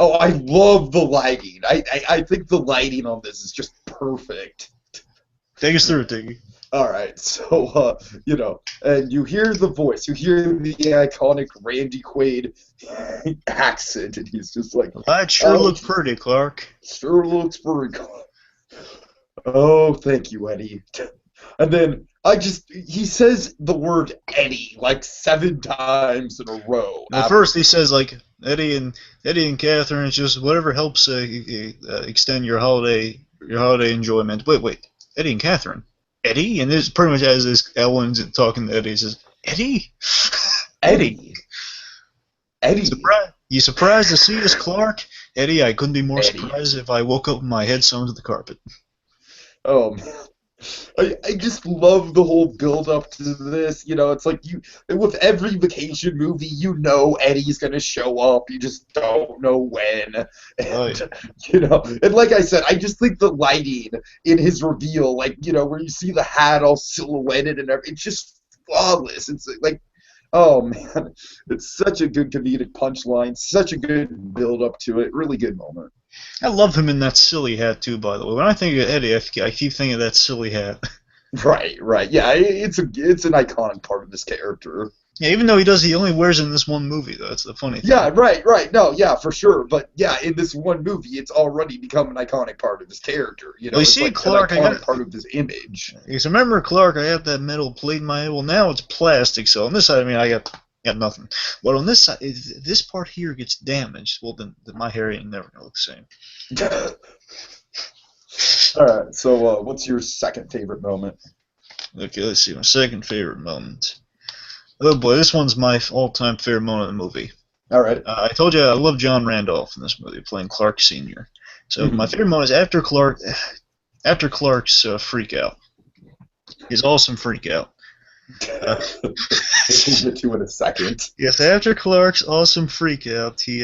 S2: Oh, I love the lighting. I think the lighting on this is just perfect.
S1: Take us through it, Tiki.
S2: All right, so and you hear the voice, you hear the iconic Randy Quaid accent, and he's just like,
S1: "That sure looks pretty, Clark."
S2: Sure looks pretty. Oh, thank you, Eddie. And then he says the word Eddie like 7 times in a row.
S1: Well, first he says like Eddie and Catherine. It's just whatever helps extend your holiday enjoyment. Wait, Eddie and Catherine. Eddie, and this pretty much as Ellen's talking to Eddie, he says, "Eddie,
S2: Eddie.
S1: You surprised to see us, Clark? Eddie, I couldn't be more surprised if I woke up with my head sewn to the carpet."
S2: Oh man. I just love the whole build-up to this. It's like with every vacation movie, Eddie's gonna show up. You just don't know when. And, and like I said, I just think the lighting in his reveal, like, where you see the hat all silhouetted and everything, it's just flawless. It's like, oh man, it's such a good comedic punchline, such a good build-up to it. Really good moment.
S1: I love him in that silly hat too. By the way, when I think of Eddie, I keep thinking of that silly hat.
S2: Right. Yeah, it's an iconic part of this character.
S1: Yeah, even though he only wears it in this one movie, though. That's the funny thing.
S2: Yeah, right. No, yeah, for sure. But yeah, in this one movie, it's already become an iconic part of his character.
S1: Well, you see,
S2: like
S1: Clark,
S2: an iconic part of his image.
S1: Because remember, Clark, I had that metal plate in my head. Well, now it's plastic. So on this side, I got Yeah, nothing. But on this side, this part here gets damaged. Well, then my hair ain't never gonna look the same.
S2: All right. So, what's your second favorite moment?
S1: Okay, let's see. My second favorite moment. Oh boy, this one's my all-time favorite moment in the movie.
S2: All right.
S1: I told you I love John Randolph in this movie, playing Clark Senior. So my
S2: Mhm.
S1: favorite moment is after Clark's freak out, his awesome freak out. Uh,
S2: We'll get to in a second.
S1: yes, after Clark's awesome freak out, he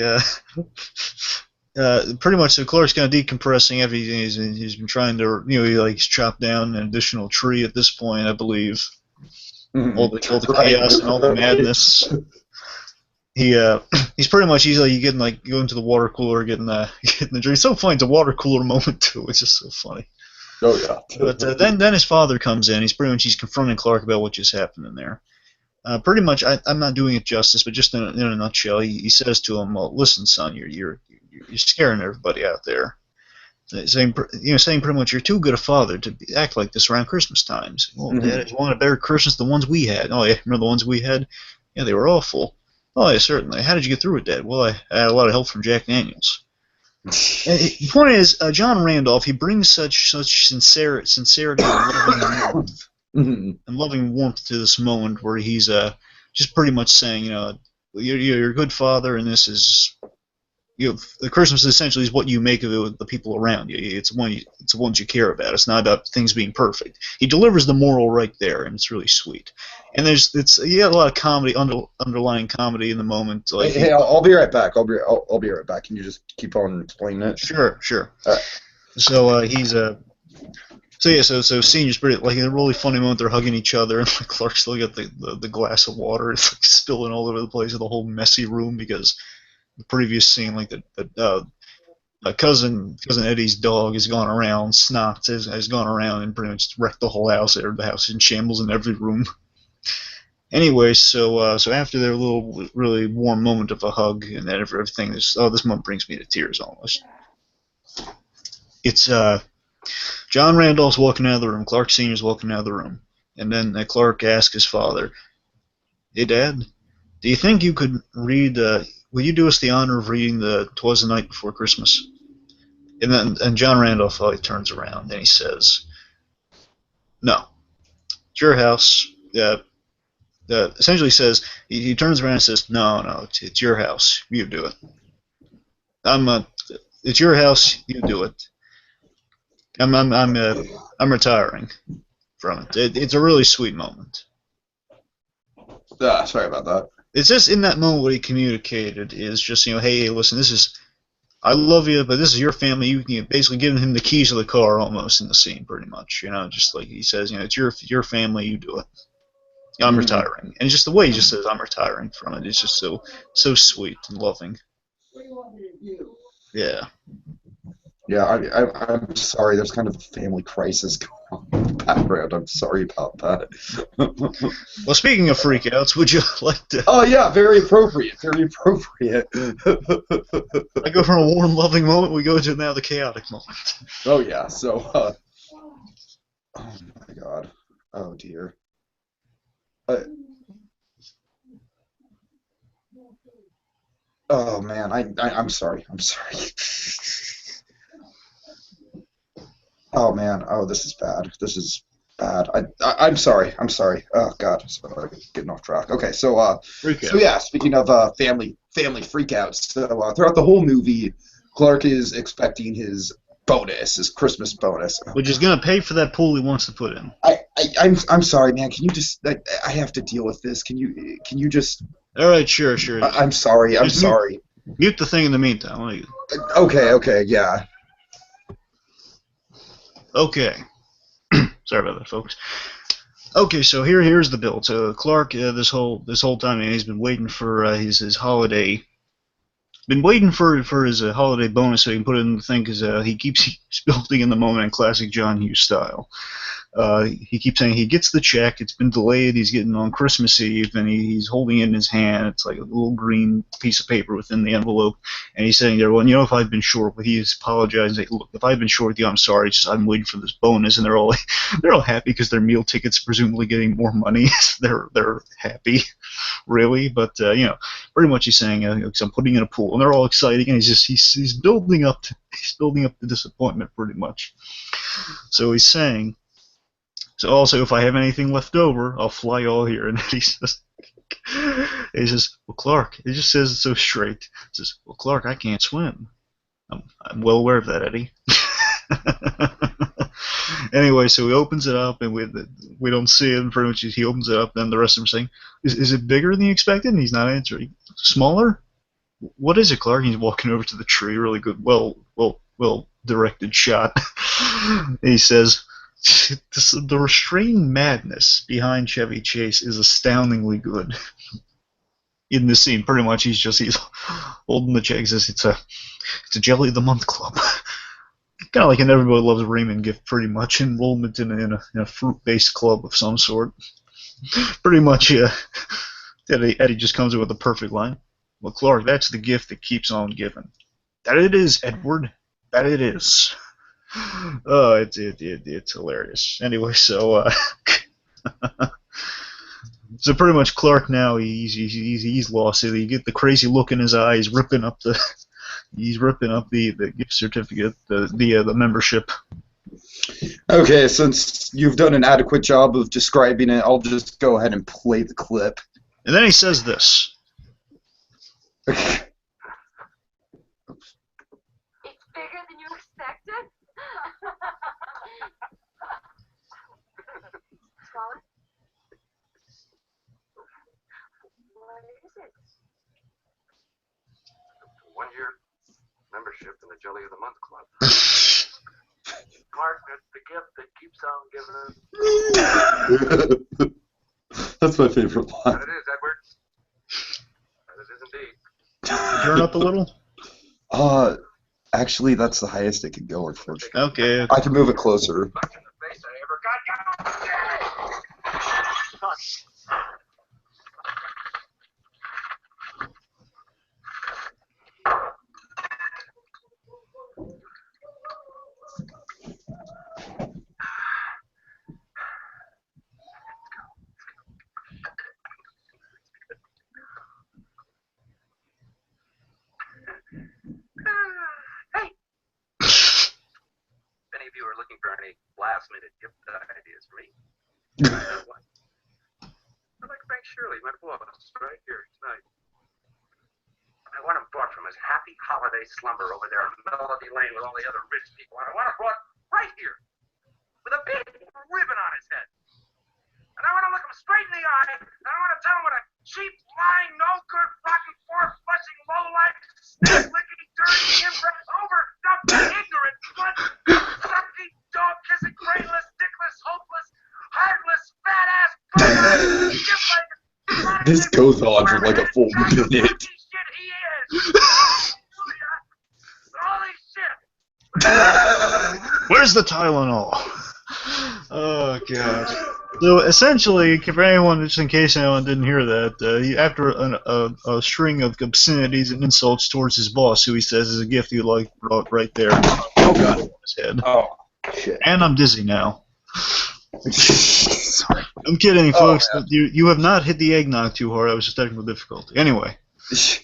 S1: pretty much so Clark's kind of decompressing after he's been trying to he's chopped down an additional tree at this point, I believe.
S2: Mhm.
S1: All the
S2: Right.
S1: chaos and all the madness. He's pretty much getting like going to the water cooler, getting the drink. It's so funny. It's a water cooler moment too. It's just so funny.
S2: Oh yeah.
S1: But then his father comes in. He's confronting Clark about what just happened in there. Pretty much, I'm not doing it justice, but just in a nutshell, he says to him, "Well, listen, son, you're scaring everybody out there." Saying pretty much you're too good a father to act like this around Christmas times. Well, Dad, I
S2: Mhm.
S1: just wanted a better Christmas than the ones we had. Oh yeah, remember the ones we had? Yeah, they were awful. Oh yeah, certainly. How did you get through it, Dad? Well, I had a lot of help from Jack Daniels. And the point is, John Randolph, he brings such sincerity
S2: Mhm.
S1: and loving warmth to this moment where he's just pretty much saying, you're a good father, and this is the Christmas essentially is what you make of it with the people around you. It's the ones you care about. It's not about things being perfect. He delivers the moral right there, and it's really sweet. And you got a lot of comedy, underlying comedy in the moment.
S2: Hey,
S1: Like
S2: hey, I'll be right back. I'll be right back. Can you just keep on explaining it?
S1: sure.
S2: All right.
S1: So he's so senior's pretty like in a really funny moment. They're hugging each other, and like Clark's still got the glass of water. It's like spilling all over the place in the whole messy room because the previous scene, like cousin Eddie's dog has gone around, Snots has gone around and pretty much wrecked the whole house. The house is in shambles in every room. Anyway, so after their little really warm moment of a hug and then everything, this moment brings me to tears almost. It's John Randolph's walking out of the room, Clark Senior's walking out of the room, and then Clark asks his father, "Hey Dad, do you think you could read? Will you do us the honor of reading the 'Twas the Night Before Christmas?" And John Randolph turns around and he says, "No, it's your house." Essentially says he turns around and says, "No, it's your house. You do it. I'm it's your house. You do it. I'm I'm I'm uh, I'm retiring from it. It's a really sweet moment.
S2: Sorry about that.
S1: It's just in that moment what he communicated is just hey, listen, this is I love you, but this is your family. You basically giving him the keys of the car almost in the scene, pretty much. Just like he says, it's your family. You do it. I'm
S2: Mhm.
S1: retiring, and just the way he just says, "I'm retiring from it." It's just so sweet and loving. Yeah.
S2: Yeah, I'm sorry. There's kind of a family crisis going on in the background. I'm sorry about that.
S1: Well, speaking of freakouts, would you like to?
S2: Oh yeah, very appropriate. Very appropriate.
S1: I go from a warm, loving moment. We go to now the chaotic moment.
S2: Oh yeah. So, oh my God. Oh dear. Uh, oh man. I'm sorry. I'm sorry. Oh man. Oh, this is bad. This is bad. I'm sorry. I'm sorry. Oh God. Sorry. Getting off track. Okay. So
S1: Freakout.
S2: yeah. Speaking of family freakouts. So throughout the whole movie, Clark is expecting his Christmas bonus. Oh
S1: Which is
S2: God.
S1: gonna pay for that pool he wants to put in.
S2: I'm sorry, man. Can you just? I have to deal with this. Can you just?
S1: All right, sure.
S2: I'm sorry. I'm
S1: Just mute,
S2: sorry.
S1: mute the thing in the meantime.
S2: Okay. Yeah.
S1: Okay. Sorry about that, folks. Okay, so here's the build. So Clark, this whole time, he's been waiting for his holiday. Been waiting for his holiday bonus so he can put it in the thing because he keeps building in the moment in classic John Hughes style. He keeps saying he gets the check. It's been delayed. He's getting on Christmas Eve, and he's holding it in his hand. It's like a little green piece of paper within the envelope, and he's saying to everyone, if I've been short, but he's apologizing. Look, if I've been short with you, I'm sorry. It's just I'm waiting for this bonus, and they're all happy because their meal tickets presumably getting more money. So they're happy, really. But pretty much he's saying, I'm putting in a pool, and they're all excited, and he's building up the disappointment pretty much. So he's saying. So also, if I have anything left over, I'll fly all here. And he says, well, Clark, he just says it so straight. He says, well, Clark, I can't swim. I'm well aware of that, Eddie. Anyway, so he opens it up, and we don't see it. And pretty much he opens it up, and the rest of them saying, is it bigger than you expected? And he's not answering. Smaller? What is it, Clark? And he's walking over to the tree. Really good, well directed shot. He says, the restrained madness behind Chevy Chase is astoundingly good. In this scene, pretty much he's holding the check. He says it's a Jelly of the Month club. Kind of like an Everybody Loves Raymond gift, pretty much. Enrollment in a fruit-based club of some sort. Pretty much, Eddie just comes in with a perfect line. Well, Clark, that's the gift that keeps on giving. That it is, Edward. That it is. Oh, it's hilarious. Anyway, so so pretty much Clark now he's lost it. You get the crazy look in his eye. He's ripping up the gift certificate, the membership.
S2: Okay, since you've done an adequate job of describing it, I'll just go ahead and play the clip.
S1: And then he says this.
S3: It's bigger than you expected? Smaller? What is it?
S4: 1-year membership in the Jelly of the Month Club. Clark, that's the gift that keeps on giving.
S2: That's my favorite line.
S4: That it is, Edward. That it is indeed.
S1: Turn up a little?
S2: Actually, that's the highest it can go, unfortunately.
S1: Okay.
S2: I can move it closer.
S4: Punch in the face I ever got. Hey! If any of you are looking for any last-minute gift ideas for me, what? I'd like Frank Shirley, my boss, right here tonight. I want him brought from his happy holiday slumber over there on Melody Lane with all the other rich people. And I want him brought right here with a big ribbon on his head. And I want to look him straight in the eye, and I want to tell him what a cheap, lying, no-good, rotten, four-flushing, low-life, snake-licking, dirty, inbred, overstuffed, ignorant, slut-sucking, dog-kissing, brainless, dickless, hopeless, heartless, fat-ass, bug-eyed, gift-like,
S2: This goes on for like a full minute.
S4: shit he is! Holy shit!
S1: Where's the Tylenol? Oh, God. So essentially, for anyone, just in case anyone didn't hear that, after a string of obscenities and insults towards his boss, who he says is a gift he brought right there,
S2: Oh, God.
S1: on his head.
S2: Oh, shit.
S1: And I'm dizzy now.
S2: Sorry.
S1: I'm kidding,
S2: Oh,
S1: folks. You have not hit the eggnog too hard. That was just technical difficulty. Anyway.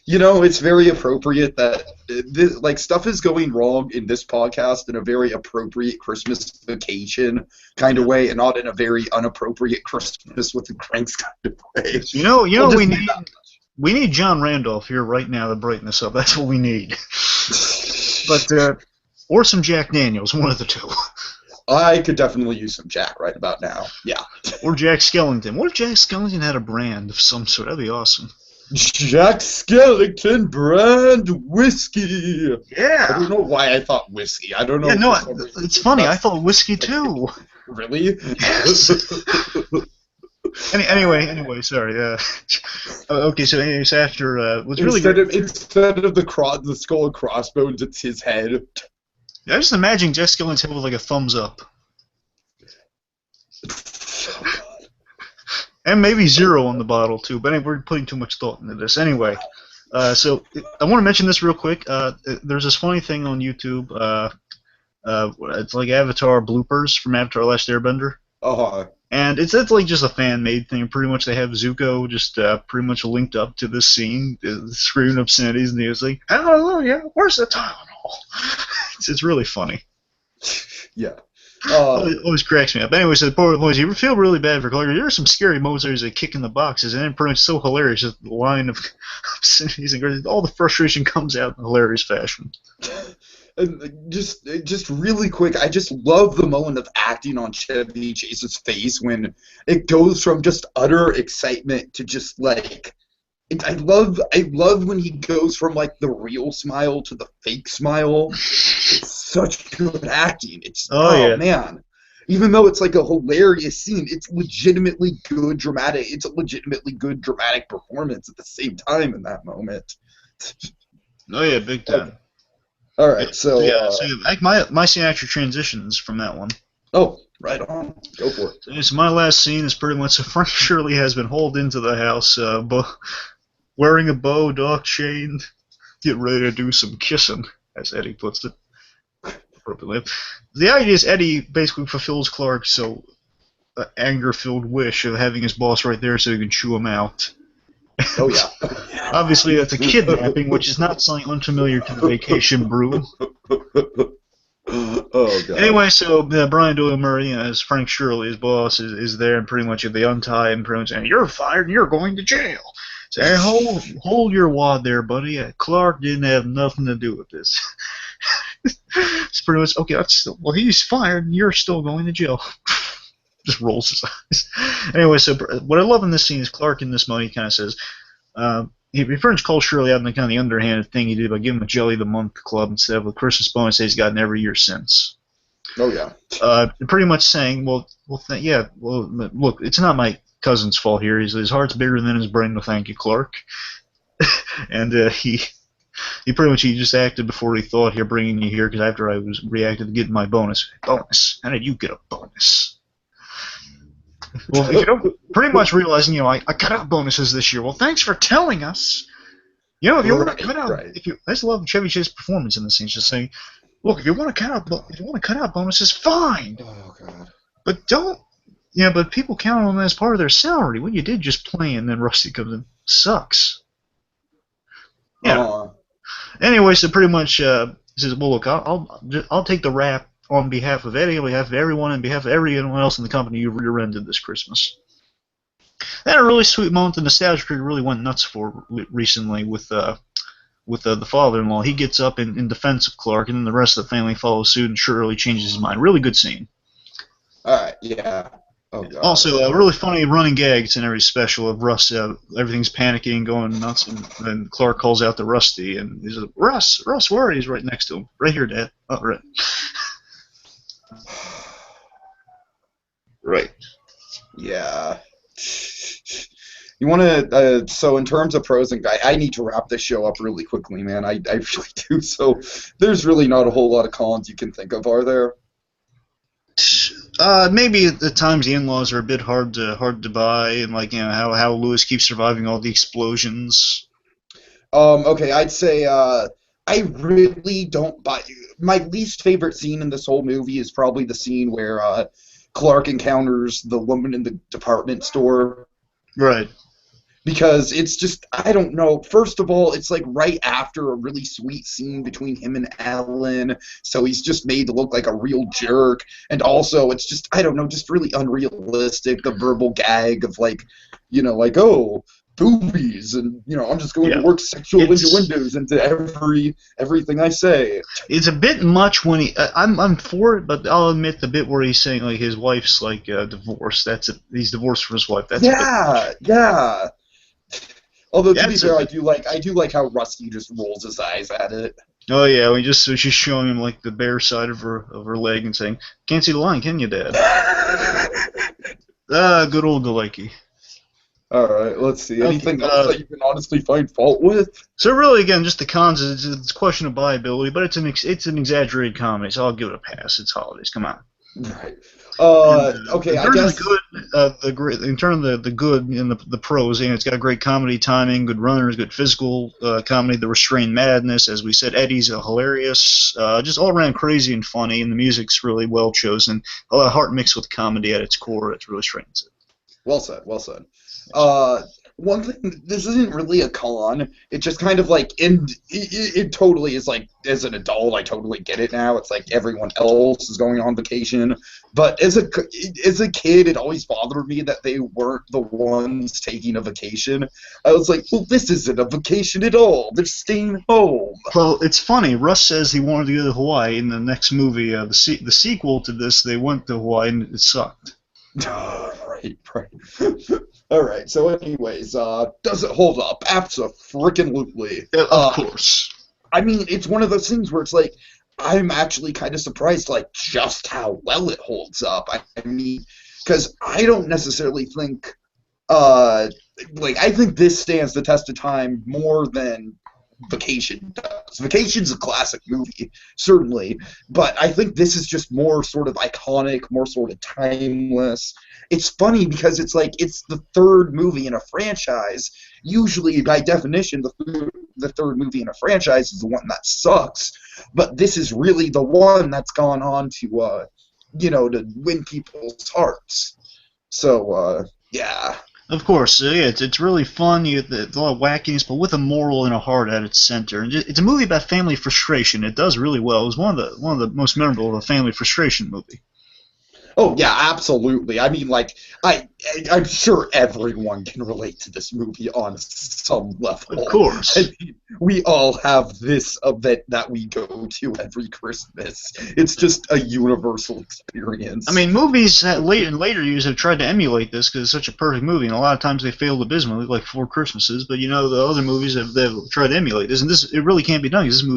S2: You know, it's very appropriate that stuff is going wrong in this podcast in a very appropriate Christmas vacation kind of way, and not in a very unappropriate Christmas with the Cranks kind of way.
S1: You know, we need John Randolph here right now to brighten us up. That's what we need. But or some Jack Daniels, one of the two.
S2: I could definitely use some Jack right about now. Yeah.
S1: Or Jack Skellington. What if Jack Skellington had a brand of some sort? That'd be awesome.
S2: Jack Skellington brand whiskey.
S1: Yeah.
S2: I don't know why I thought whiskey. I don't know.
S1: Yeah, no,
S2: for some reason.
S1: it's funny. I thought whiskey too.
S2: Really?
S1: Yes. Anyway, sorry. Okay, so anyways, after what's really good.
S2: Instead of the skull and crossbones, it's his head.
S1: I just imagine Jack Skellington's head with like a thumbs up. And maybe zero on the bottle too. But anyway, we're putting too much thought into this. Anyway, so I want to mention this real quick. There's this funny thing on YouTube. It's like Avatar bloopers from Avatar: Last Airbender. And it's like just a fan-made thing. Pretty much they have Zuko just pretty much linked up to this scene, screaming obscenities, and he was like, "Hallelujah, where's the Tylenol?" It's really funny.
S2: Yeah.
S1: Always cracks me up. Anyway, so the poor boys, you feel really bad for Clark. There are some scary moments where he's like kicking the boxes, and then pretty much so hilarious. Just the line of obscenities and all the frustration comes out in a hilarious fashion.
S2: And just really quick, I just love the moment of acting on Chevy Chase's face when it goes from just utter excitement to just like I love when he goes from like the real smile to the fake smile. It's such good acting. It's
S1: yeah.
S2: Man. Even though it's like a hilarious scene, it's legitimately good dramatic. It's a legitimately good dramatic performance at the same time in that moment.
S1: Oh yeah, big time.
S2: Okay. All right, so
S1: my scene actually transitions from that one.
S2: Oh, right on. Go for it.
S1: So my last scene is pretty much so Frank Shirley has been hauled into the house, wearing a bow, dock chained, get ready to do some kissing, as Eddie puts it. The idea is Eddie basically fulfills Clark's anger-filled wish of having his boss right there so he can chew him out.
S2: Oh, yeah.
S1: Obviously, that's a kidnapping, which is not something unfamiliar to the Vacation Brew.
S2: Oh, God.
S1: Anyway, so Brian Doyle Murray, as Frank Shirley, his boss, is there, and pretty much they untie him, pretty much saying, "You're fired and you're going to jail." So, hey, hold your wad there, buddy. Clark didn't have nothing to do with this. It's pretty much, okay, well, he's fired and you're still going to jail. Just rolls his eyes. Anyway, so what I love in this scene is Clark in this moment, he kind of says, he pretty much calls Shirley out in the kind of the underhanded thing he did by giving him a Jelly of the Month club instead of a Christmas bonus that he's gotten every year since.
S2: Oh, yeah.
S1: Pretty much saying, well, look, it's not my cousin's fault here. His heart's bigger than his brain, but thank you, Clark. And he pretty much just acted before he thought here, bringing you here, because after I was reacted to getting my bonus. Bonus? How did you get a bonus? Well, if you don't, pretty much realizing, I cut out bonuses this year. Well, thanks for telling us. If you want to cut out, I just love Chevy Chase's performance in this scene. Just saying, look, if you want to cut out bonuses, fine.
S2: Oh, God.
S1: But don't. But people count on them as part of their salary. What you did just play, and then Rusty comes in. Sucks. Yeah. Anyway, so pretty much he says, well, look, I'll take the rap on behalf of Eddie, on behalf of everyone, and behalf of everyone else in the company you rear-ended this Christmas. That a really sweet moment. The nostalgia crew really went nuts for recently with the father-in-law. He gets up in defense of Clark, and then the rest of the family follows suit, and Shirley changes his mind. Really good scene.
S2: All right, yeah. Oh, God.
S1: Also, a really funny running gag. It's in every special of Russ. Everything's panicking, going nuts, and then Clark calls out to Rusty, and he says, Russ, where are you? He's right next to him. Right here, Dad. Oh, right. Right.
S2: Yeah. You want to, so in terms of pros and I need to wrap this show up really quickly, man. I really do. So there's really not a whole lot of cons you can think of, are there?
S1: Maybe at the times the in-laws are a bit hard to buy, and how Lewis keeps surviving all the explosions.
S2: Okay, I'd say I really don't buy. My least favorite scene in this whole movie is probably the scene where Clark encounters the woman in the department store.
S1: Right.
S2: Because it's just, I don't know. First of all, it's like right after a really sweet scene between him and Ellen, so he's just made to look like a real jerk. And also, it's just, I don't know, just really unrealistic, the verbal gag of oh, boobies, and, I'm just going to work sexual innuendos into everything I say.
S1: It's a bit much when I'm for it, but I'll admit the bit where he's saying, his wife's, divorced. He's divorced from his wife. That's
S2: yeah. Although to be fair, I do like how Rusty just rolls his eyes at it.
S1: Oh yeah, she's showing him the bare side of her leg and saying, "Can't see the line, can you, Dad?" Good old Galecki.
S2: All right, let's see. Anything else that you can honestly find fault with?
S1: So really, again, just the cons. It's a question of buyability, but it's an exaggerated comedy, so I'll give it a pass. It's holidays. Come on.
S2: Right.
S1: And
S2: Okay,
S1: in
S2: I
S1: terms of the
S2: guess.
S1: good, the great, in terms of the good and the pros, it's got great comedy timing, good runners, good physical comedy, the restrained madness, as we said. Eddie's hilarious, just all around crazy and funny, and the music's really well chosen. A lot of heart mixed with comedy at its core. It really straightens it.
S2: Well said, well said. Uh, One thing, this isn't really a con. It just kind of like, it totally is like, as an adult, I totally get it now. It's like everyone else is going on vacation. But as a kid, it always bothered me that they weren't the ones taking a vacation. I was like, well, this isn't a vacation at all. They're staying home.
S1: Well, it's funny. Russ says he wanted to go to Hawaii in the next movie. The sequel to this, they went to Hawaii and it sucked.
S2: Right, right. All right. So, anyways, does it hold up? Absolutely.
S1: Of course.
S2: I mean, it's one of those things where it's like I'm actually kind of surprised, like just how well it holds up. I mean, because I don't necessarily think, uh, like I think this stands the test of time more than Vacation does. Vacation's a classic movie, certainly, but I think this is just more sort of iconic, more sort of timeless. It's funny because it's like it's the third movie in a franchise. Usually, by definition, the third movie in a franchise is the one that sucks, but this is really the one that's gone on to, to win people's hearts. So, yeah.
S1: Of course, yeah, it's really fun. You get a lot of wackiness, but with a moral and a heart at its center. And it's a movie about family frustration. It does really well. It was one of the most memorable of a family frustration movie.
S2: Oh yeah, absolutely. I mean, like, I'm sure everyone can relate to this movie on some level.
S1: Of course.
S2: I mean, we all have this event that we go to every Christmas. It's just a universal experience.
S1: I mean, movies in later years have tried to emulate this because it's such a perfect movie, and a lot of times they failed abysmally, like Four Christmases. But the other movies they've tried to emulate this, and it really can't be done because this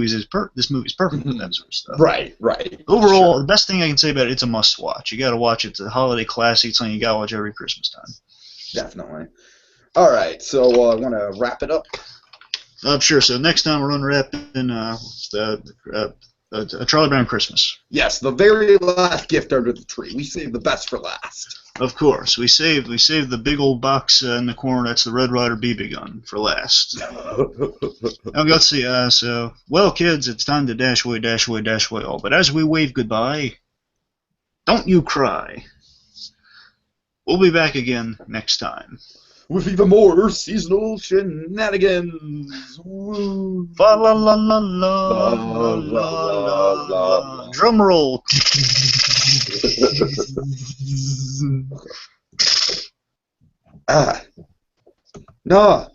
S1: movie's perfect with that sort of stuff.
S2: Right, right.
S1: Overall,
S2: Sure.
S1: the best thing I can say about it's a must watch. You got to watch it. It's a holiday classic. It's something you got to watch every Christmas time.
S2: Definitely. All right, so I want to wrap it up.
S1: Sure. So next time we're unwrapping a Charlie Brown Christmas.
S2: Yes, the very last gift under the tree. We saved the best for last.
S1: Of course, we saved the big old box in the corner. That's the Red Ryder BB gun for last. Let's see. Well, kids, it's time to dash away all. But as we wave goodbye, don't you cry. We'll be back again next time.
S2: With even more seasonal shenanigans. Woo.
S1: Fa la la la la la la la. Drum roll.
S2: Ah. No.